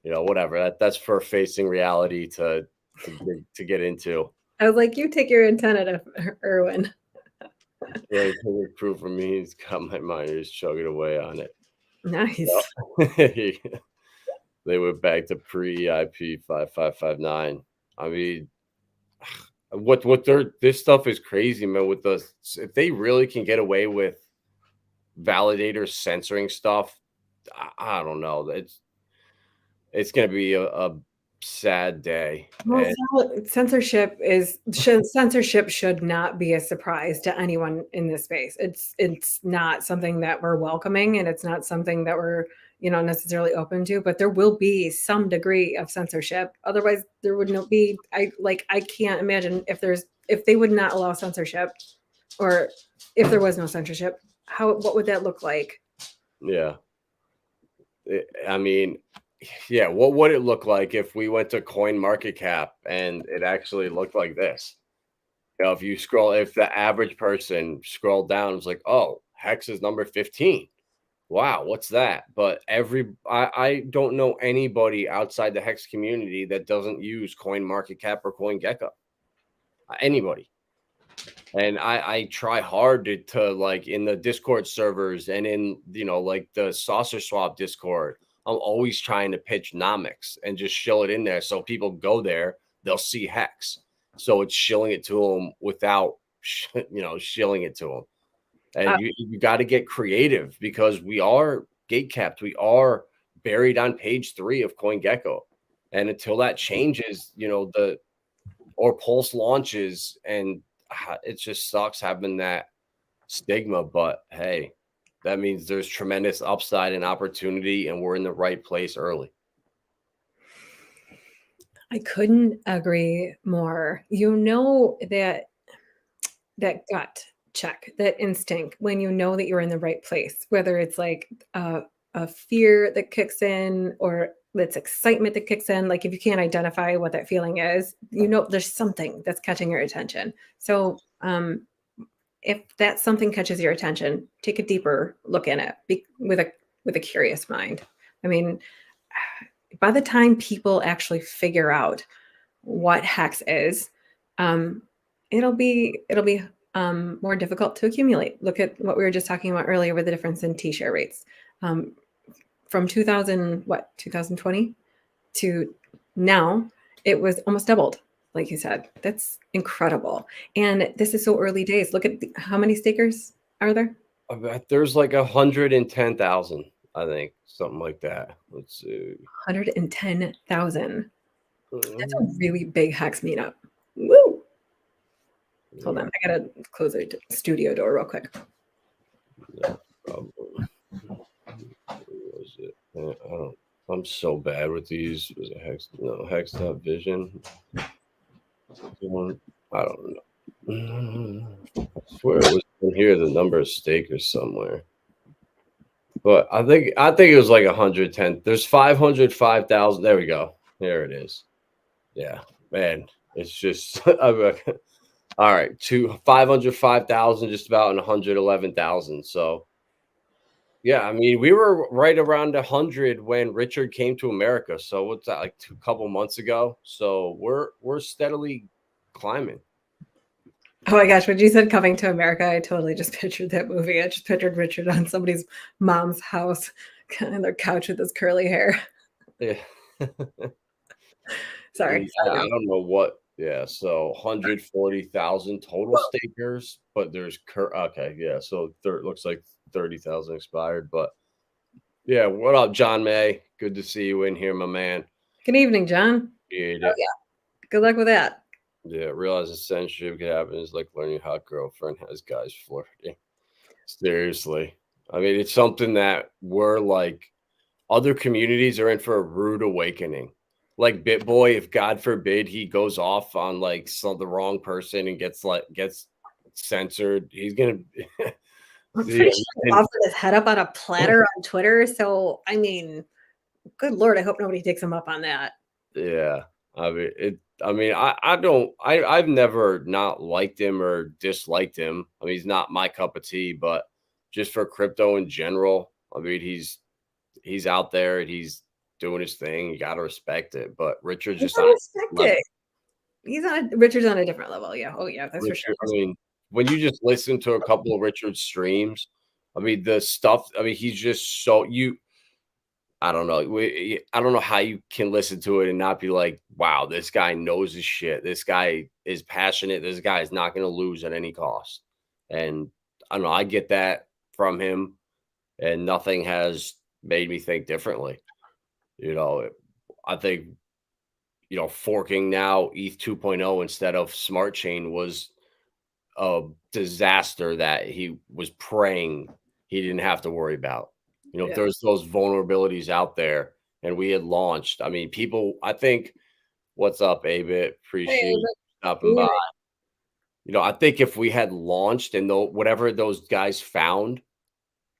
[SPEAKER 2] whatever. That's for facing reality to get into.
[SPEAKER 3] I was like, you take your antenna to Erwin.
[SPEAKER 2] Yeah, he's taking proof from me. He's got my mind. He's chugging away on it.
[SPEAKER 3] Nice.
[SPEAKER 2] They went back to pre-IP 5559. I mean, this stuff is crazy, man. With if they really can get away with validators censoring stuff, I don't know. It's going to be a sad day.
[SPEAKER 3] Well, censorship should not be a surprise to anyone in this space. It's not something that we're welcoming, and it's not something that we're necessarily open to, but there will be some degree of censorship. Otherwise, there would not be. I can't imagine if they would not allow censorship, or if there was no censorship, what would that look like?
[SPEAKER 2] Yeah. I mean, yeah, what would it look like if we went to CoinMarketCap and it actually looked like this? If the average person scrolled down, it's like, oh, Hex is number 15. Wow, what's that? But I don't know anybody outside the Hex community that doesn't use CoinMarketCap or CoinGecko. Anybody. And I try hard to like in the Discord servers and in like the Saucer Swap Discord. I'm always trying to pitch Nomics and just shill it in there. So people go there, they'll see Hex. So it's shilling it to them without, shilling it to them. And you got to get creative because we are gatecapped. We are buried on page 3 of CoinGecko. And until that changes, or Pulse launches, and it just sucks having that stigma. But hey, that means there's tremendous upside and opportunity, and we're in the right place early.
[SPEAKER 3] I couldn't agree more. That gut check, that instinct, when you know that you're in the right place, whether it's like a fear that kicks in or it's excitement that kicks in. Like if you can't identify what that feeling is, there's something that's catching your attention. So if that something catches your attention, take a deeper look in it with a curious mind. I mean, by the time people actually figure out what Hex is, it'll be more difficult to accumulate. Look at what we were just talking about earlier with the difference in T-share rates. From 2020 to now, it was almost doubled. Like you said, that's incredible. And this is so early days. Look at how many stakers are there?
[SPEAKER 2] There's like 110,000, I think, something like that. Let's see.
[SPEAKER 3] 110,000. That's a really big Hex meetup. Woo! Hold on, I gotta close the studio door real quick.
[SPEAKER 2] No problem. What was it? I'm so bad with these. Was it Hex? No, Hex.vision. I don't know. I swear it was in here, the number of stakers somewhere. But I think it was like 110. There's 505,000. There we go. There it is. Yeah, man. It's just all right, 505,000, just about, and 111,000. So yeah, I mean, we were right around 100 when Richard came to America. So what's that, like a couple months ago? So we're steadily climbing.
[SPEAKER 3] Oh my gosh, when you said coming to America, I totally just pictured that movie. I just pictured Richard on somebody's mom's house on their couch with his curly hair.
[SPEAKER 2] Yeah.
[SPEAKER 3] Sorry.
[SPEAKER 2] I don't know what. Yeah, so 140,000 total stakers, but there's okay, yeah, so looks like 30,000 expired. But yeah, what up, John May? Good to see you in here, my man.
[SPEAKER 3] Good evening, John.
[SPEAKER 2] Yeah.
[SPEAKER 3] Good luck with that.
[SPEAKER 2] Yeah, realizing censorship could happen is like learning how girlfriend has guys flirting. Seriously. I mean, it's something that we're like, other communities are in for a rude awakening. Like BitBoy, if God forbid he goes off on like the wrong person and gets censored, he's gonna.
[SPEAKER 3] I'm pretty sure he offered his head up on a platter on Twitter. So I mean, good Lord, I hope nobody takes him up on that.
[SPEAKER 2] Yeah, I mean I mean, I've never not liked him or disliked him. I mean, he's not my cup of tea, but just for crypto in general, I mean, he's out there and he's doing his thing. You got to respect it. But Richard's
[SPEAKER 3] You
[SPEAKER 2] just
[SPEAKER 3] gotta
[SPEAKER 2] on
[SPEAKER 3] respect
[SPEAKER 2] a level.
[SPEAKER 3] it. Richard's on a different level. Yeah. Oh yeah, that's for sure.
[SPEAKER 2] Richard, I mean, when you just listen to a couple of Richard's streams, I mean, the stuff, I mean, he's just so I don't know. I don't know how you can listen to it and not be like, wow, this guy knows his shit. This guy is passionate. This guy is not going to lose at any cost. And I don't know. I get that from him, and nothing has made me think differently. You know, I think, forking now ETH 2.0 instead of Smart Chain was a disaster that he was praying he didn't have to worry about. If
[SPEAKER 3] Yeah.
[SPEAKER 2] there's those vulnerabilities out there and we had launched, I mean, I think, what's up, Abit?
[SPEAKER 3] Hey,
[SPEAKER 2] Appreciate you stopping
[SPEAKER 3] yeah.
[SPEAKER 2] by. I think if we had launched and whatever those guys found,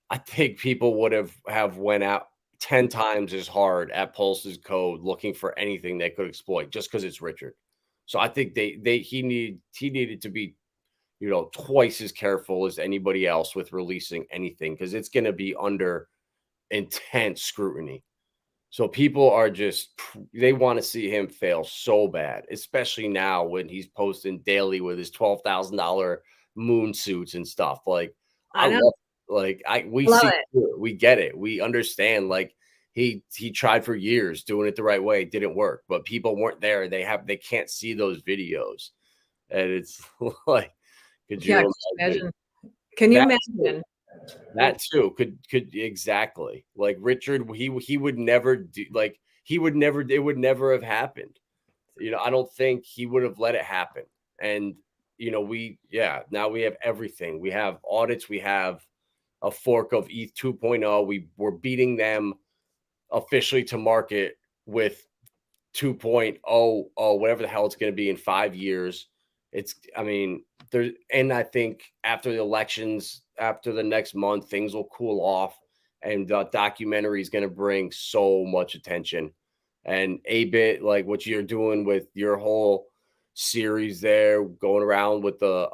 [SPEAKER 2] I think people would have went out 10 times as hard at Pulse's code looking for anything they could exploit just because it's Richard. So I think he needed to be twice as careful as anybody else with releasing anything because it's going to be under intense scrutiny. So people are they want to see him fail so bad, especially now when he's posting daily with his $12,000 moon suits and stuff. Like,
[SPEAKER 3] I know.
[SPEAKER 2] We
[SPEAKER 3] Love
[SPEAKER 2] see
[SPEAKER 3] it.
[SPEAKER 2] it. We get it. We understand. Like, he tried for years doing it the right way. It didn't work, but people weren't there. They can't see those videos. And it's like, could
[SPEAKER 3] Yeah,
[SPEAKER 2] you imagine?
[SPEAKER 3] Can you
[SPEAKER 2] That
[SPEAKER 3] imagine?
[SPEAKER 2] that too could exactly, like, Richard, he would never do, like, it would never have happened. I don't think he would have let it happen. And now we have everything. We have audits, we have a fork of ETH 2.0. We're beating them officially to market with 2.0, whatever the hell it's going to be in 5 years. I mean, and I think after the elections, after the next month, things will cool off, and the documentary is going to bring so much attention. And a bit like what you're doing with your whole series there, going around with the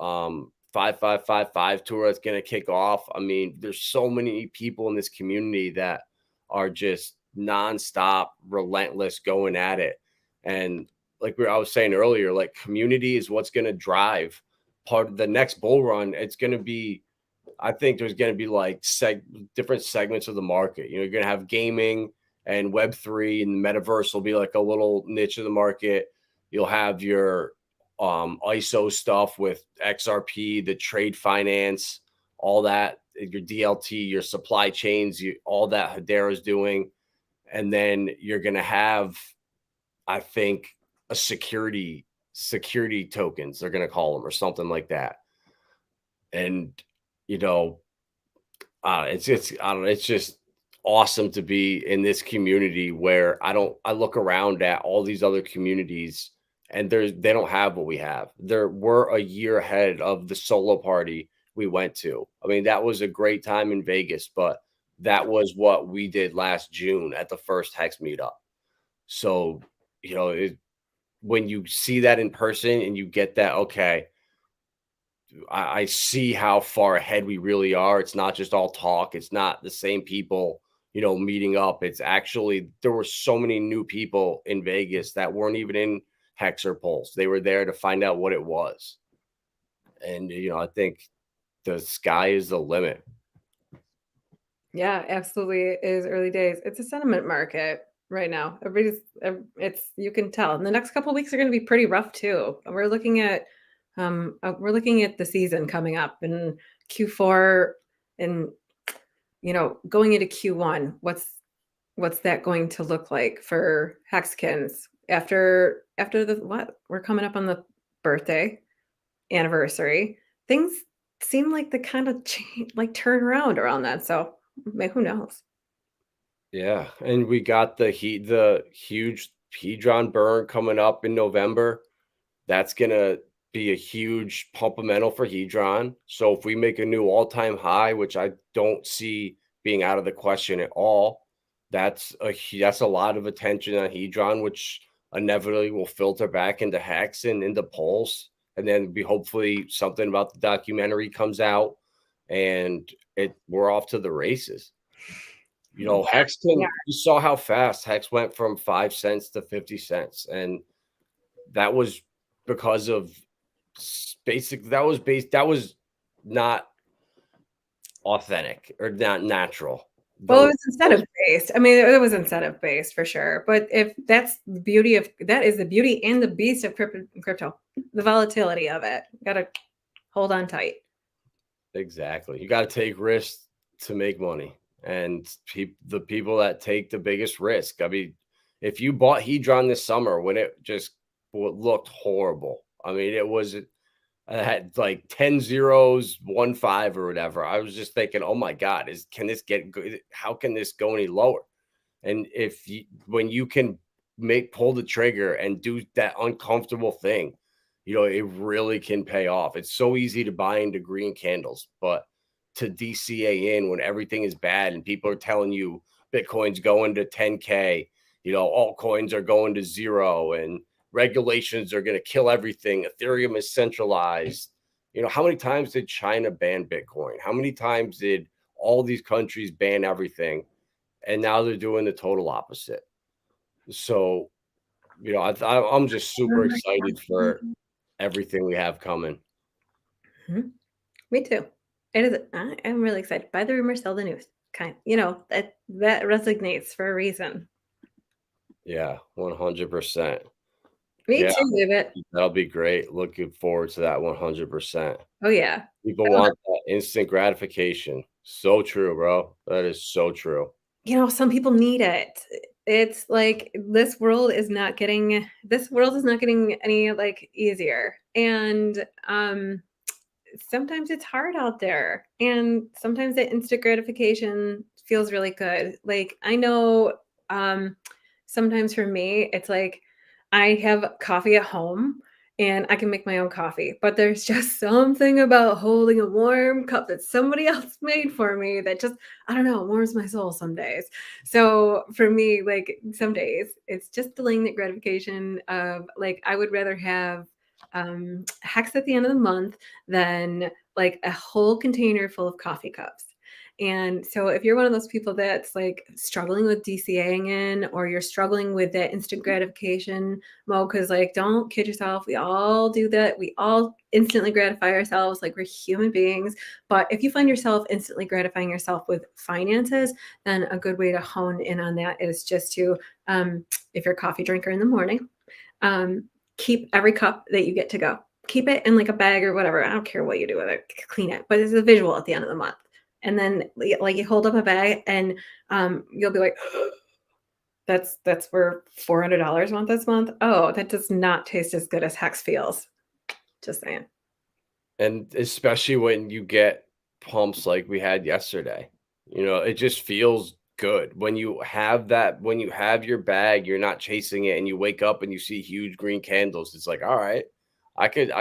[SPEAKER 2] 5555 tour that's going to kick off. I mean, there's so many people in this community that are just nonstop, relentless, going at it. And like I was saying earlier, like, community is what's going to drive part of the next bull run. It's going to be, I think there's going to be like different segments of the market. You're going to have gaming and Web3, and the metaverse will be like a little niche of the market. You'll have your ISO stuff with XRP, the trade finance, all that, your DLT, your supply chains, all that Hedera's doing. And then you're going to have, I think, a security tokens, they're going to call them, or something like that. And, it's I don't know, it's just awesome to be in this community where I look around at all these other communities and they don't have what we have. We're a year ahead of the solo party we went to. I mean, that was a great time in Vegas, but that was what we did last June at the first Hex meetup. So, when you see that in person and you get that, okay, I see how far ahead we really are. It's not just all talk. It's not the same people, meeting up. It's actually, there were so many new people in Vegas that weren't even in Hex or Pulse. They were there to find out what it was. And, I think the sky is the limit.
[SPEAKER 3] Yeah, absolutely. It is early days. It's a sentiment market right now. You can tell. And the next couple of weeks are going to be pretty rough too. We're looking at the season coming up in Q4, and going into Q1. What's that going to look like for Hexkins after we're coming up on the birthday anniversary? Things seem like they kind of turn around that. So who knows?
[SPEAKER 2] Yeah, and we got the huge Hedron burn coming up in November. That's gonna be a huge pumpamental for Hedron. So if we make a new all-time high, which I don't see being out of the question at all, that's a lot of attention on Hedron, which inevitably will filter back into Hex and into Pulse, and then be hopefully something about the documentary comes out, and we're off to the races. You know,
[SPEAKER 3] Yeah, yeah.
[SPEAKER 2] you saw how fast Hex went from 5 cents to 50 cents. And that was because of that was not authentic or not natural.
[SPEAKER 3] Well, it
[SPEAKER 2] Those,
[SPEAKER 3] was incentive based. I mean, it was incentive based for sure. But if that's the beauty of that is the beauty and the beast of crypto, the volatility of it. Got to hold on tight.
[SPEAKER 2] exactly. You got to take risks to make money. And the people that take the biggest risk. I mean, if you bought Hedron this summer when it just looked horrible, I mean, I had like 10 zeros, 1 5 or whatever. I was just thinking, oh my God, can this get good? How can this go any lower? And when you can pull the trigger and do that uncomfortable thing, you know, it really can pay off. It's so easy to buy into green candles, but to DCA in when everything is bad and people are telling you Bitcoin's going to 10K, you know, altcoins are going to zero and regulations are going to kill everything. Ethereum is centralized. You know, how many times did China ban Bitcoin? How many times did all these countries ban everything? And now they're doing the total opposite. So, you know, I'm just super excited for everything we have coming.
[SPEAKER 3] Mm-hmm. Me too. It is. I'm really excited. Buy the rumor, sell the news. You know, that resonates for a reason.
[SPEAKER 2] Yeah, 100%.
[SPEAKER 3] Me
[SPEAKER 2] Yeah,
[SPEAKER 3] too, David.
[SPEAKER 2] that'll be great. Looking forward to that 100%.
[SPEAKER 3] Oh yeah.
[SPEAKER 2] People want that instant gratification. So true, bro. That is so true.
[SPEAKER 3] You know, some people need it. It's like this world is not getting any like easier. And sometimes it's hard out there. And sometimes the instant gratification feels really good. Like I know sometimes for me, it's like I have coffee at home and I can make my own coffee, but there's just something about holding a warm cup that somebody else made for me that just, I don't know, warms my soul some days. So for me, like some days, it's just delaying that gratification of like, I would rather have Hex at the end of the month than like a whole container full of coffee cups. And so if you're one of those people that's like struggling with DCAing in, or you're struggling with that instant gratification mode, because like don't kid yourself, we all do that. We all instantly gratify ourselves, like we're human beings. But if you find yourself instantly gratifying yourself with finances, then a good way to hone in on that is just to, if you're a coffee drinker in the morning, keep every cup that you get to go. Keep it in like a bag or whatever. I don't care what you do with it. Clean it. But it's a visual at the end of the month. And then like you hold up a bag and you'll be like, that's where $400 went this month. Oh, that does not taste as good as Hex feels. Just saying.
[SPEAKER 2] And especially when you get pumps like we had yesterday, you know, it just feels good when you have when you have your bag, you're not chasing it and you wake up and you see huge green candles. It's like, all right, I could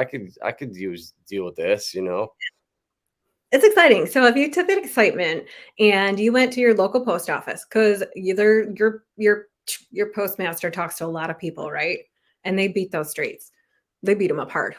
[SPEAKER 2] deal with this, you know?
[SPEAKER 3] It's exciting. So if you took that excitement and you went to your local post office, because either your postmaster talks to a lot of people, right? And they beat those streets. They beat them up hard,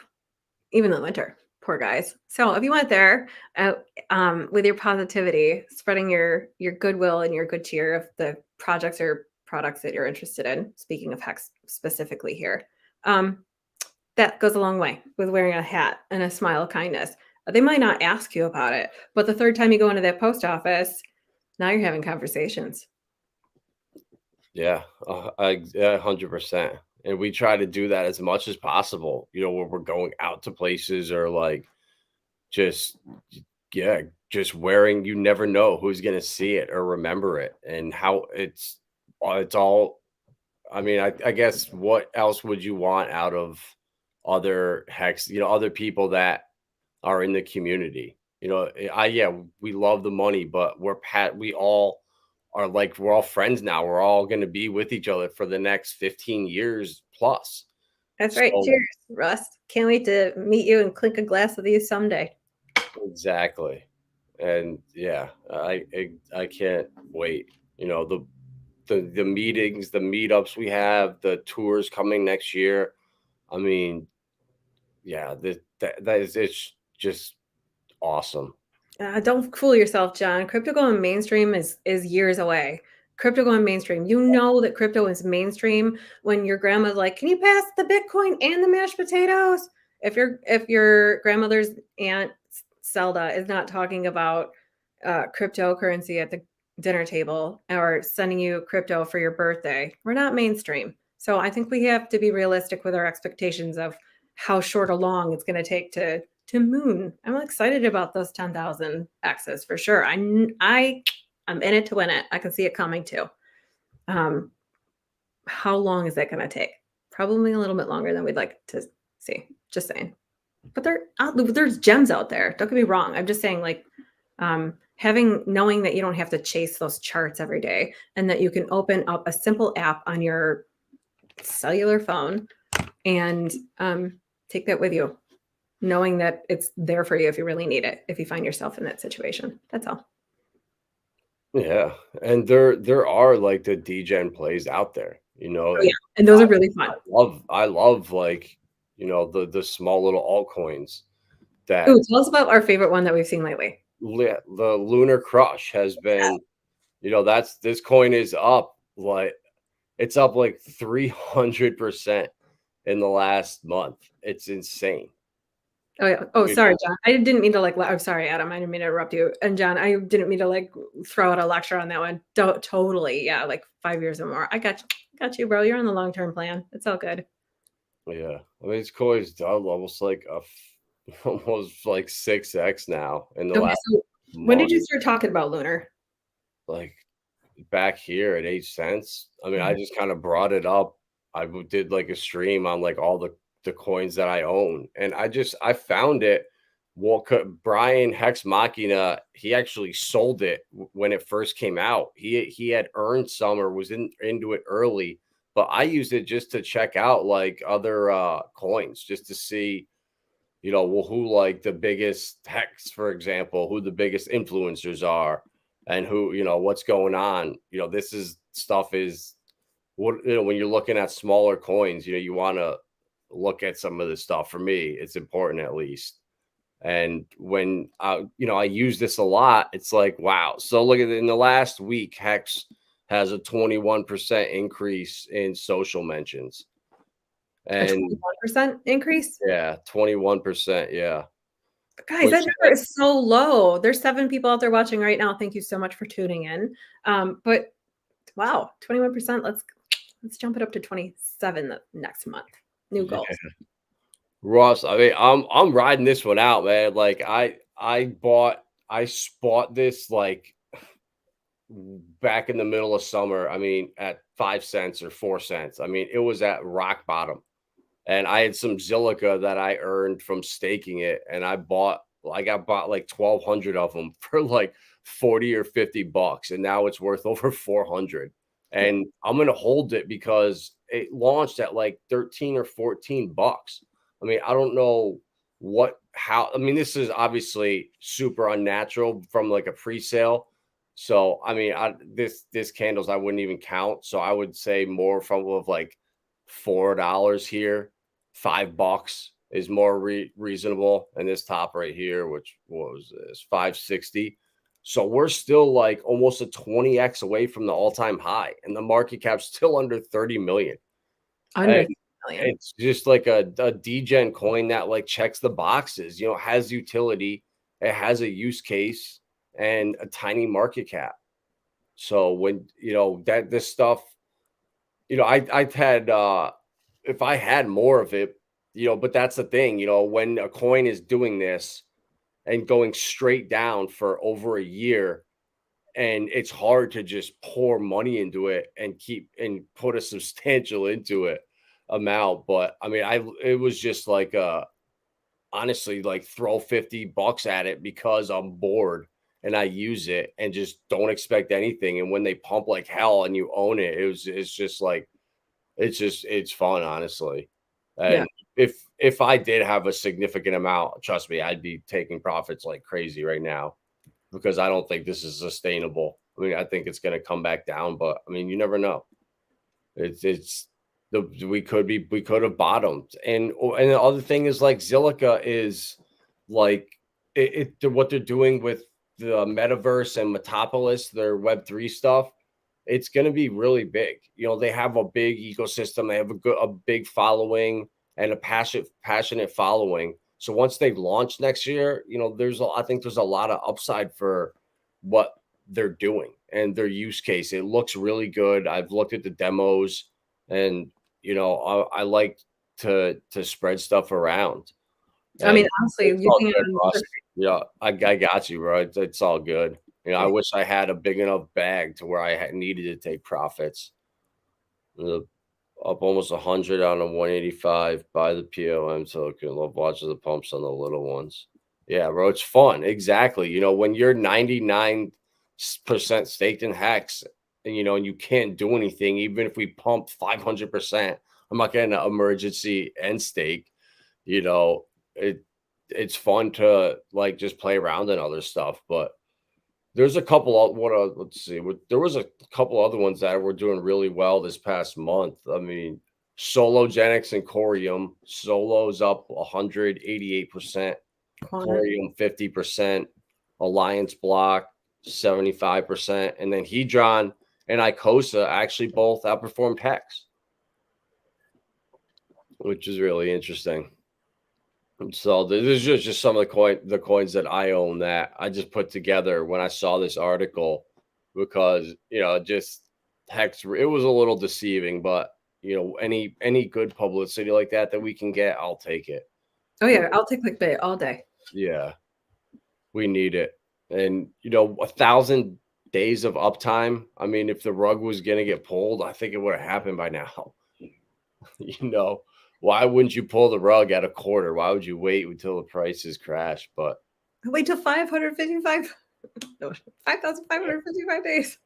[SPEAKER 3] even in the winter. Poor guys. So if you went there with your positivity, spreading your goodwill and your good cheer of the projects or products that you're interested in, speaking of Hex specifically here, that goes a long way with wearing a hat and a smile of kindness. They might not ask you about it, but the third time you go into that post office, now you're having conversations.
[SPEAKER 2] Yeah, 100%. And we try to do that as much as possible, you know, when we're going out to places or like just, yeah, just wearing, you never know who's going to see it or remember it and how it's all. I mean, I guess what else would you want out of other Hex, you know, other people that are in the community? You know, yeah, we love the money, but we all are like, we're all friends now. We're all going to be with each other for the next 15 years plus.
[SPEAKER 3] That's right.
[SPEAKER 2] So,
[SPEAKER 3] Cheers, Russ. Can't wait to meet you and clink a glass with you someday.
[SPEAKER 2] exactly. And yeah, I can't wait. You know, the meetings, the meetups we have, the tours coming next year. I mean, yeah, that is, it's just awesome.
[SPEAKER 3] Don't fool yourself, John. Crypto going mainstream is years away. Crypto going mainstream. You know that crypto is mainstream when your grandma's like, "Can you pass the Bitcoin and the mashed potatoes?" If your grandmother's aunt Zelda is not talking about cryptocurrency at the dinner table or sending you crypto for your birthday, we're not mainstream. So I think we have to be realistic with our expectations of how short or long it's going to take to moon. I'm excited about those 10,000 X's for sure. I'm in it to win it. I can see it coming too. How long is that going to take? Probably a little bit longer than we'd like to see. Just saying. But there's gems out there. Don't get me wrong. I'm just saying, like, knowing that you don't have to chase those charts every day, and that you can open up a simple app on your cellular phone and take that with you, knowing that it's there for you if you really need it, if you find yourself in that situation. That's all.
[SPEAKER 2] Yeah, and there are like the degen plays out there, you know.
[SPEAKER 3] Oh, yeah. And those are really fun.
[SPEAKER 2] I love like, you know, the small little altcoins that.
[SPEAKER 3] Ooh, tell us about our favorite one that we've seen lately.
[SPEAKER 2] The Lunar Crush has been, you know, this coin is up, like it's up like 300% in the last month. It's insane.
[SPEAKER 3] Oh, yeah. Oh, sorry, John. I didn't mean to I'm sorry, Adam. I didn't mean to interrupt you. And John, I didn't mean to like throw out a lecture on that one. Totally. Yeah. Like 5 years or more. I got you. Got you, bro. You're on the long-term plan. It's all good.
[SPEAKER 2] Yeah. I mean, this coin's done almost like almost like 6x now in the last
[SPEAKER 3] So when did
[SPEAKER 2] month.
[SPEAKER 3] you start talking about Lunar?
[SPEAKER 2] Like back here at 8 cents. I mean, I just kind of brought it up. I did like a stream on like all the coins that I own, and I found it. Well, Brian Hex Machina, he actually sold it when it first came out. He had earned some or was into it early, but I used it just to check out like other coins, just to see, you know, well, who like the biggest Hex, for example, who the biggest influencers are, and who, you know, what's going on. You know, this is stuff is what, you know, when you're looking at smaller coins, you know, you want to look at some of this stuff. For me, it's important at least. And when you know, I use this a lot, it's like, wow. So look at it, in the last week, Hex has a 21% increase in social mentions.
[SPEAKER 3] A
[SPEAKER 2] And
[SPEAKER 3] 21% increase?
[SPEAKER 2] yeah, 21%. Yeah.
[SPEAKER 3] Guys, that number is so low. There's 7 people out there watching right now. Thank you so much for tuning in. But wow, 21%. Let's jump it up to 27 next month. New goals.
[SPEAKER 2] Yeah. Ross, I mean, I'm riding this one out, man. Like I spot this like back in the middle of summer. I mean, at 5 cents or 4 cents. I mean, it was at rock bottom. And I had some Zilliqa that I earned from staking it, and I bought like 1,200 of them for like 40 or 50 bucks, and now it's worth over 400. And I'm gonna hold it because it launched at like 13 or 14 bucks. I mean, I don't know how. I mean, this is obviously super unnatural from like a pre-sale. So I mean, this candles I wouldn't even count. So I would say more from of like $4 here. $5 is more reasonable. And this top right here, which was this 560. So we're still like almost a 20x away from the all-time high, and the market cap's still under 30 million.
[SPEAKER 3] Under 30 million.
[SPEAKER 2] It's just like a degen coin that like checks the boxes, you know, has utility, it has a use case, and a tiny market cap. So when, you know, that this stuff, you know, I've had if I had more of it, you know, but that's the thing, you know, when a coin is doing this and going straight down for over a year, and it's hard to just pour money into it and put a substantial into it amount. But I mean, it was just like honestly, like throw 50 bucks at it because I'm bored and I use it and just don't expect anything. And when they pump like hell and you own it, it's just like, it's fun, honestly. And if I did have a significant amount, trust me, I'd be taking profits like crazy right now, because I don't think this is sustainable. I mean, I think it's going to come back down, but I mean, you never know. We could have bottomed. And the other thing is like Zilliqa is like what they're doing with the metaverse and Metapolis, their Web3 stuff. It's going to be really big. You know, they have a big ecosystem. They have a big following and a passionate following. So once they launch next year, you know, I think there's a lot of upside for what they're doing and their use case. It looks really good. I've looked at the demos, and you know, I like to spread stuff around.
[SPEAKER 3] I mean,
[SPEAKER 2] And
[SPEAKER 3] honestly,
[SPEAKER 2] it's
[SPEAKER 3] you
[SPEAKER 2] all
[SPEAKER 3] think
[SPEAKER 2] good, Ross. Yeah, I got you, bro. It's all good. You know, I wish I had a big enough bag to where I needed to take profits. Up almost 100 on a 185 by the POM token. Love watching the pumps on the little ones. Yeah, bro, it's fun. Exactly. You know, when you're 99% staked in Hex, and you know, and you can't do anything, even if we pump 500%, I'm not getting an emergency end stake. You know, it's fun to like just play around and other stuff, but there's a couple of let's see. There was a couple other ones that were doing really well this past month. I mean, Sologenics and Corium. Solo's up 188%, Corium 50%, Alliance Block 75%, and then Hedron and Icosa actually both outperformed Hex, which is really interesting. So this is just some of the coins that I own that I just put together when I saw this article, because you know, just Hex, it was a little deceiving, but you know, any good publicity like that we can get, I'll take it.
[SPEAKER 3] Oh yeah, I'll take clickbait all day.
[SPEAKER 2] Yeah, we need it. And you know, 1,000 days of uptime. I mean, if the rug was gonna get pulled, I think it would have happened by now. You know, why wouldn't you pull the rug at a quarter? Why would you wait until the prices crash? But
[SPEAKER 3] wait till 555, 5,555 days.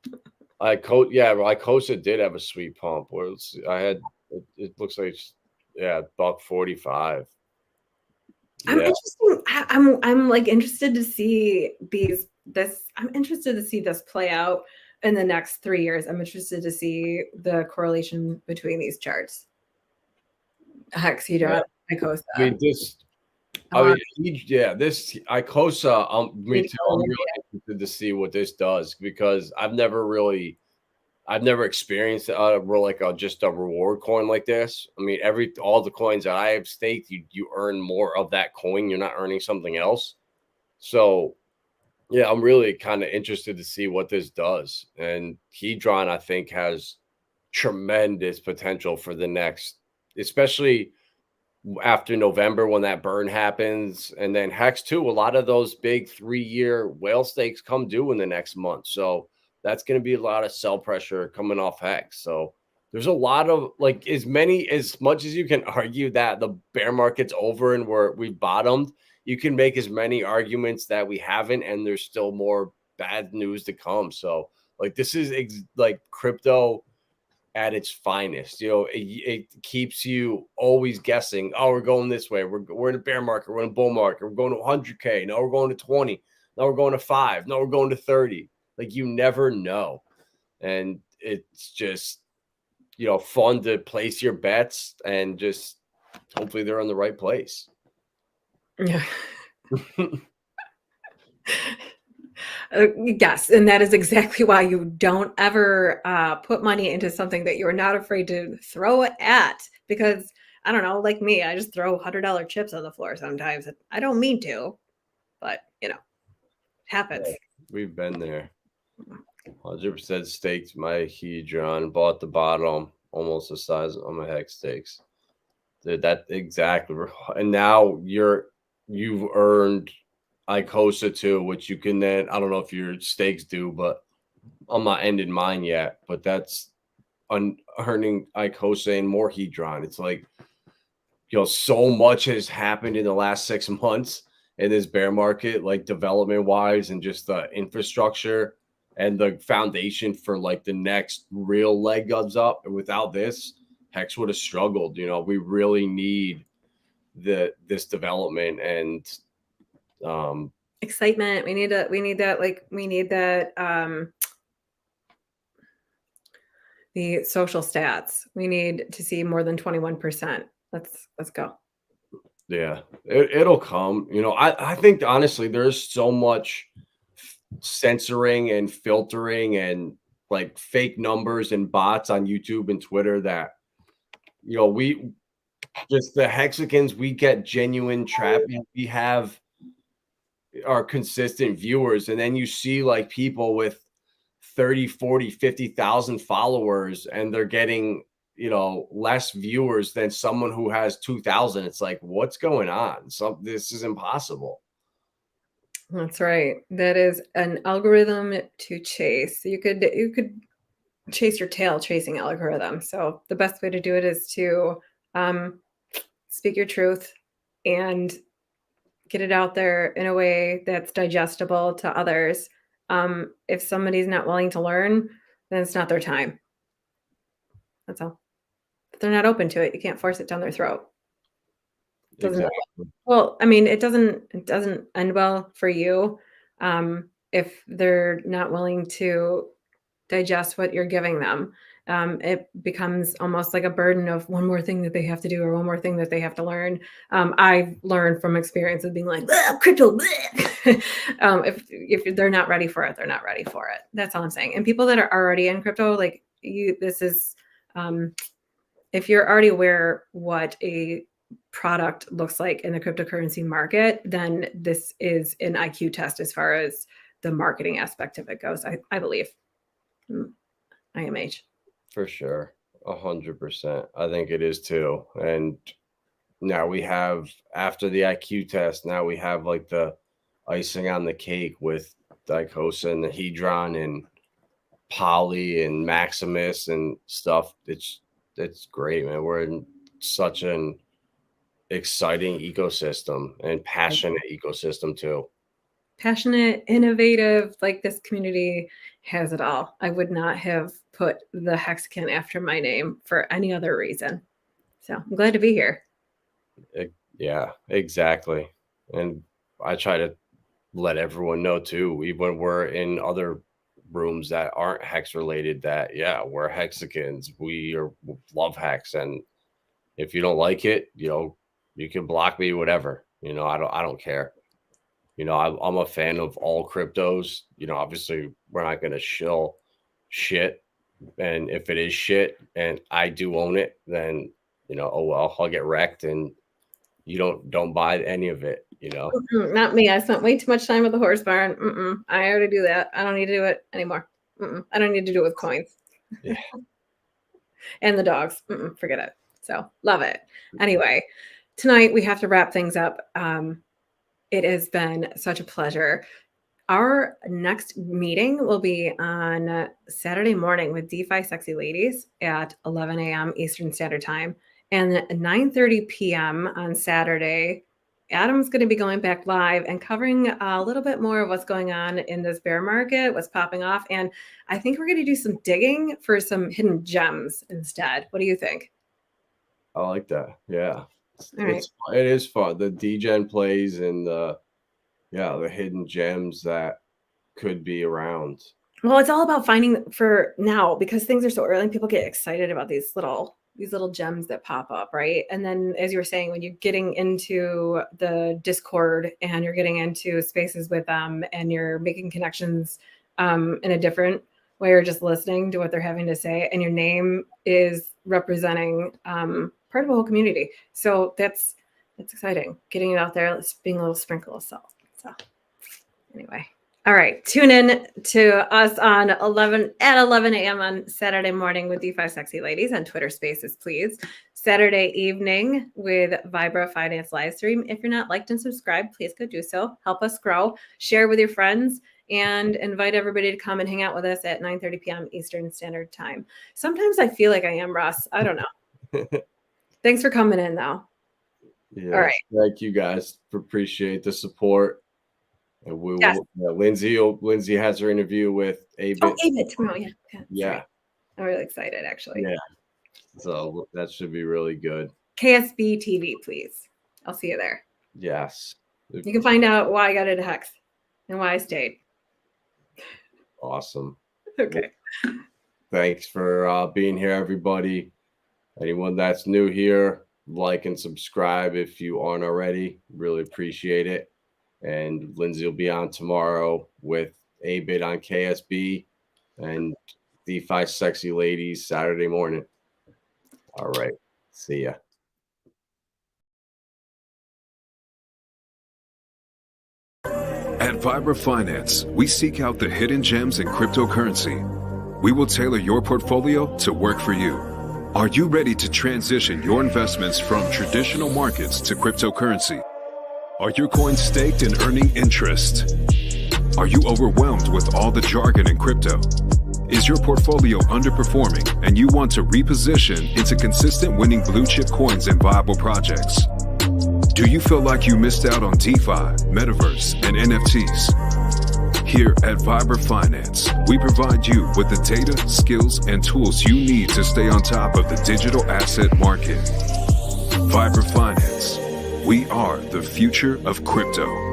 [SPEAKER 2] Icosa did have a sweet pump. Where it looks like $1.45.
[SPEAKER 3] I'm interested. I'm like interested to see I'm interested to see this play out in the next 3 years. I'm interested to see the correlation between these charts. Hex, Hedron, Icosa.
[SPEAKER 2] This Icosa. Me too. I'm really interested to see what this does, because I've never experienced just a reward coin like this. I mean, all the coins that I have staked, you earn more of that coin. You're not earning something else. So yeah, I'm really kind of interested to see what this does. And Hedron, I think, has tremendous potential for the next, especially after November when that burn happens. And then Hex too, a lot of those big 3-year whale stakes come due in the next month. So that's going to be a lot of sell pressure coming off Hex. So there's a lot of as much as you can argue that the bear market's over and we bottomed, you can make as many arguments that we haven't, and there's still more bad news to come. So this is crypto at its finest. You know, it keeps you always guessing. Oh, we're going this way. We're in a bear market. We're in a bull market. We're going to 100K. Now we're going to 20. Now we're going to 5. Now we're going to 30. You never know. And it's just, fun to place your bets and just hopefully they're in the right place.
[SPEAKER 3] Yeah. Yes, and that is exactly why you don't ever put money into something that you're not afraid to throw it at, because I don't know, like me, I just throw $100 chips on the floor sometimes. I don't mean to, but it happens.
[SPEAKER 2] Yeah, we've been there. 100% staked my Hedron, bought the bottom, almost the size of my Hex stakes. Dude, that exactly. And now you've earned Icosa too, which you can then, I don't know if your stakes do, but I'm not ending mine yet. But that's earning Icosa and more Hedron. It's so much has happened in the last 6 months in this bear market, development wise, and just the infrastructure and the foundation for the next real leg up. And without this, Hex would have struggled. We really need this development and
[SPEAKER 3] excitement. We need that the social stats. We need to see more than 21%. Let's go.
[SPEAKER 2] Yeah, it'll come. I think honestly, there's so much censoring and filtering and like fake numbers and bots on YouTube and Twitter that we just the Hexicans, we get genuine traffic. We have our consistent viewers, and then you see like people with 30, 40, 50,000 followers, and they're getting less viewers than someone who has 2,000. It's like, what's going on? This is impossible.
[SPEAKER 3] That's right. That is an algorithm to chase. You could chase your tail chasing algorithm. So the best way to do it is to speak your truth and get it out there in a way that's digestible to others. If somebody's not willing to learn, then it's not their time. That's all. If they're not open to it, you can't force it down their throat.
[SPEAKER 2] Exactly.
[SPEAKER 3] Well, I mean, it doesn't end well for you if they're not willing to digest what you're giving them. It becomes almost like a burden of one more thing that they have to do or one more thing that they have to learn. I've learned from experience of being like, crypto. If they're not ready for it, they're not ready for it. That's all I'm saying. And people that are already in crypto, like this is, if you're already aware what a product looks like in the cryptocurrency market, then this is an IQ test as far as the marketing aspect of it goes, I believe. IMH.
[SPEAKER 2] For sure. 100%. I think it is too. And now we have, after the IQ test, now we have like the icing on the cake with Dicosa and the Hedron and Poly and Maximus and stuff. It's great, man. We're in such an exciting ecosystem and passionate ecosystem too.
[SPEAKER 3] Passionate, innovative, like this community has it all. I would not have put the Hexican after my name for any other reason. So I'm glad to be here.
[SPEAKER 2] Yeah, exactly. And I try to let everyone know too, even when we're in other rooms that aren't hex related, that we're Hexicans. We love hex, and if you don't like it, you can block me, whatever. I don't care. I'm a fan of all cryptos. Obviously we're not going to shill shit, and if it is shit and I do own it, then oh well, I'll get wrecked, and you don't buy any of it.
[SPEAKER 3] Not me. I spent way too much time at the horse barn. I already do that. I don't need to do it anymore. I don't need to do it with coins.
[SPEAKER 2] Yeah.
[SPEAKER 3] And the dogs. Forget it. So love it. Anyway, tonight we have to wrap things up. It has been such a pleasure. Our next meeting will be on Saturday morning with DeFi Sexy Ladies at 11 a.m. Eastern Standard Time. And at 9:30 p.m. on Saturday, Adam's going to be going back live and covering a little bit more of what's going on in this bear market, what's popping off. And I think we're going to do some digging for some hidden gems instead. What do you think?
[SPEAKER 2] I like that. Yeah.
[SPEAKER 3] Right.
[SPEAKER 2] It is fun. The degen plays and the hidden gems that could be around.
[SPEAKER 3] Well, it's all about finding for now because things are so early and people get excited about these little gems that pop up, right? And then as you were saying, when you're getting into the Discord and you're getting into spaces with them and you're making connections in a different way or just listening to what they're having to say, and your name is representing part of a whole community. So that's exciting. Getting it out there, being a little sprinkle of salt. So anyway. All right. Tune in to us on 11 a.m. on Saturday morning with DeFi Sexy Ladies on Twitter Spaces, please. Saturday evening with Vibra Finance live stream. If you're not liked and subscribed, please go do so. Help us grow. Share with your friends and invite everybody to come and hang out with us at 9:30 p.m. Eastern Standard Time. Sometimes I feel like I am, Russ. I don't know. Thanks for coming in, though.
[SPEAKER 2] Yeah.
[SPEAKER 3] All right.
[SPEAKER 2] Thank you guys. Appreciate the support. And we will. Lindsay has her interview with Abit.
[SPEAKER 3] Oh, Abit tomorrow. Yeah.
[SPEAKER 2] Right.
[SPEAKER 3] I'm really excited, actually.
[SPEAKER 2] Yeah. So that should be really good.
[SPEAKER 3] KSB TV, please. I'll see you there.
[SPEAKER 2] Yes.
[SPEAKER 3] You can find out why I got into Hex and why I stayed.
[SPEAKER 2] Awesome.
[SPEAKER 3] Okay.
[SPEAKER 2] Thanks for being here, everybody. Anyone that's new here, like and subscribe if you aren't already. Really appreciate it. And Lindsay will be on tomorrow with a bit on KSB and DeFi Sexy Ladies Saturday morning. All right. See ya.
[SPEAKER 1] At Vibra Finance, we seek out the hidden gems in cryptocurrency. We will tailor your portfolio to work for you. Are you ready to transition your investments from traditional markets to cryptocurrency? Are your coins staked and earning interest? Are you overwhelmed with all the jargon in crypto? Is your portfolio underperforming and you want to reposition into consistent winning blue chip coins and viable projects? Do you feel like you missed out on DeFi, Metaverse, and NFTs? Here at Vibra Finance, we provide you with the data, skills, and tools you need to stay on top of the digital asset market. Vibra Finance, we are the future of crypto.